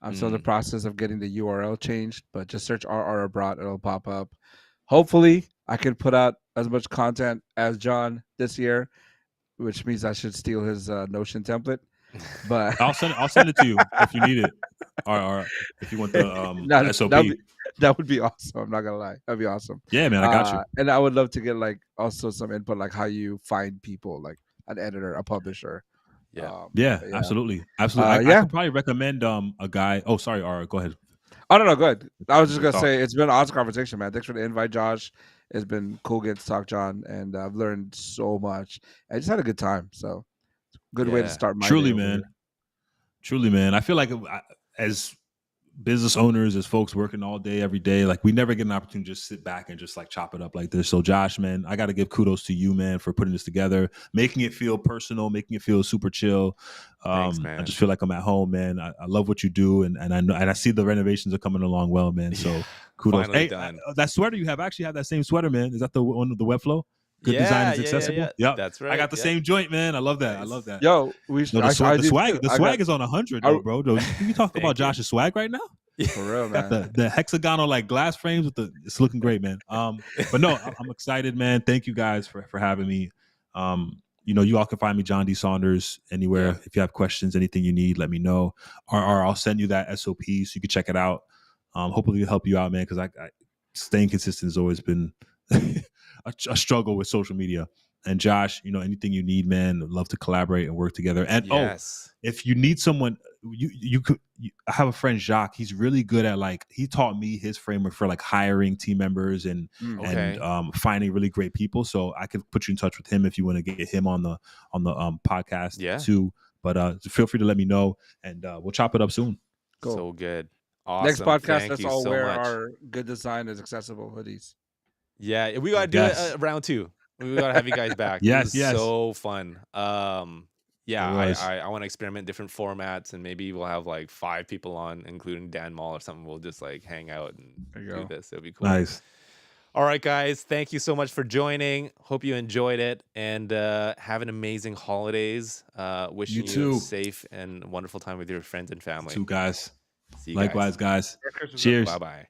Speaker 3: I'm still in the process of getting the URL changed, but just search RR Abrot, it'll pop up. Hopefully, I can put out as much content as John this year, which means I should steal his Notion template. But
Speaker 2: I'll send it to you if you need it, or if you want the SOP.
Speaker 3: That would be awesome. I'm not gonna lie, that'd be awesome.
Speaker 2: Yeah, man, I got you.
Speaker 3: And I would love to get like also some input, like how you find people, like an editor, a publisher.
Speaker 1: Yeah,
Speaker 2: absolutely. I could probably recommend a guy. Oh, sorry, Ara, go ahead.
Speaker 3: Oh no, go ahead. I was just gonna say it's been an awesome conversation, man. Thanks for the invite, Josh. It's been cool getting to talk, John, and I've learned so much. I just had a good time. So good way to start my
Speaker 2: truly,
Speaker 3: day
Speaker 2: man. Truly, man. I feel like as business owners, as folks working all day, every day, like we never get an opportunity to just sit back and just like chop it up like this. So Josh, man, I got to give kudos to you, man, for putting this together, making it feel personal, making it feel super chill.
Speaker 1: Thanks, man.
Speaker 2: I just feel like I'm at home, man. I love what you do. And I know, and I see the renovations are coming along well, man. So kudos.
Speaker 1: Finally done.
Speaker 2: That sweater you have, I actually have that same sweater, man. Is that the one of the Webflow? Good design is accessible.
Speaker 1: Yeah. That's right.
Speaker 2: I got the same joint, man. I love that. Nice. I love that.
Speaker 3: Yo,
Speaker 2: the swag is on 100, though, bro. You talk about Josh's swag right now?
Speaker 3: For real, man.
Speaker 2: The hexagonal like glass frames it's looking great, man. But no, I'm excited, man. Thank you guys for having me. You all can find me, John D. Saunders, anywhere. Yeah. If you have questions, anything you need, let me know. Or I'll send you that SOP so you can check it out. Hopefully it'll help you out, man, because I staying consistent has always been a struggle with social media. And Josh, anything you need, man, I'd love to collaborate and work together. And if you need someone, I have a friend, Jacques. He's really good at he taught me his framework for hiring team members and finding really great people. So I could put you in touch with him if you want to get him on the podcast too. But feel free to let me know, and we'll chop it up soon.
Speaker 1: Cool. So good. Awesome.
Speaker 3: Next podcast, let's all wear our good design is accessible hoodies.
Speaker 1: Yeah, we gotta do it round 2. We gotta have you guys back.
Speaker 2: Yes.
Speaker 1: So fun. I want to experiment different formats, and maybe we'll have 5 people on, including Dan Mall or something. We'll just hang out and do this. It'll be cool.
Speaker 2: Nice.
Speaker 1: All right, guys. Thank you so much for joining. Hope you enjoyed it, and have an amazing holidays. Wishing you a safe and wonderful time with your friends and family.
Speaker 2: You too, guys.
Speaker 1: See you
Speaker 2: Likewise, guys. Cheers.
Speaker 1: Bye-bye.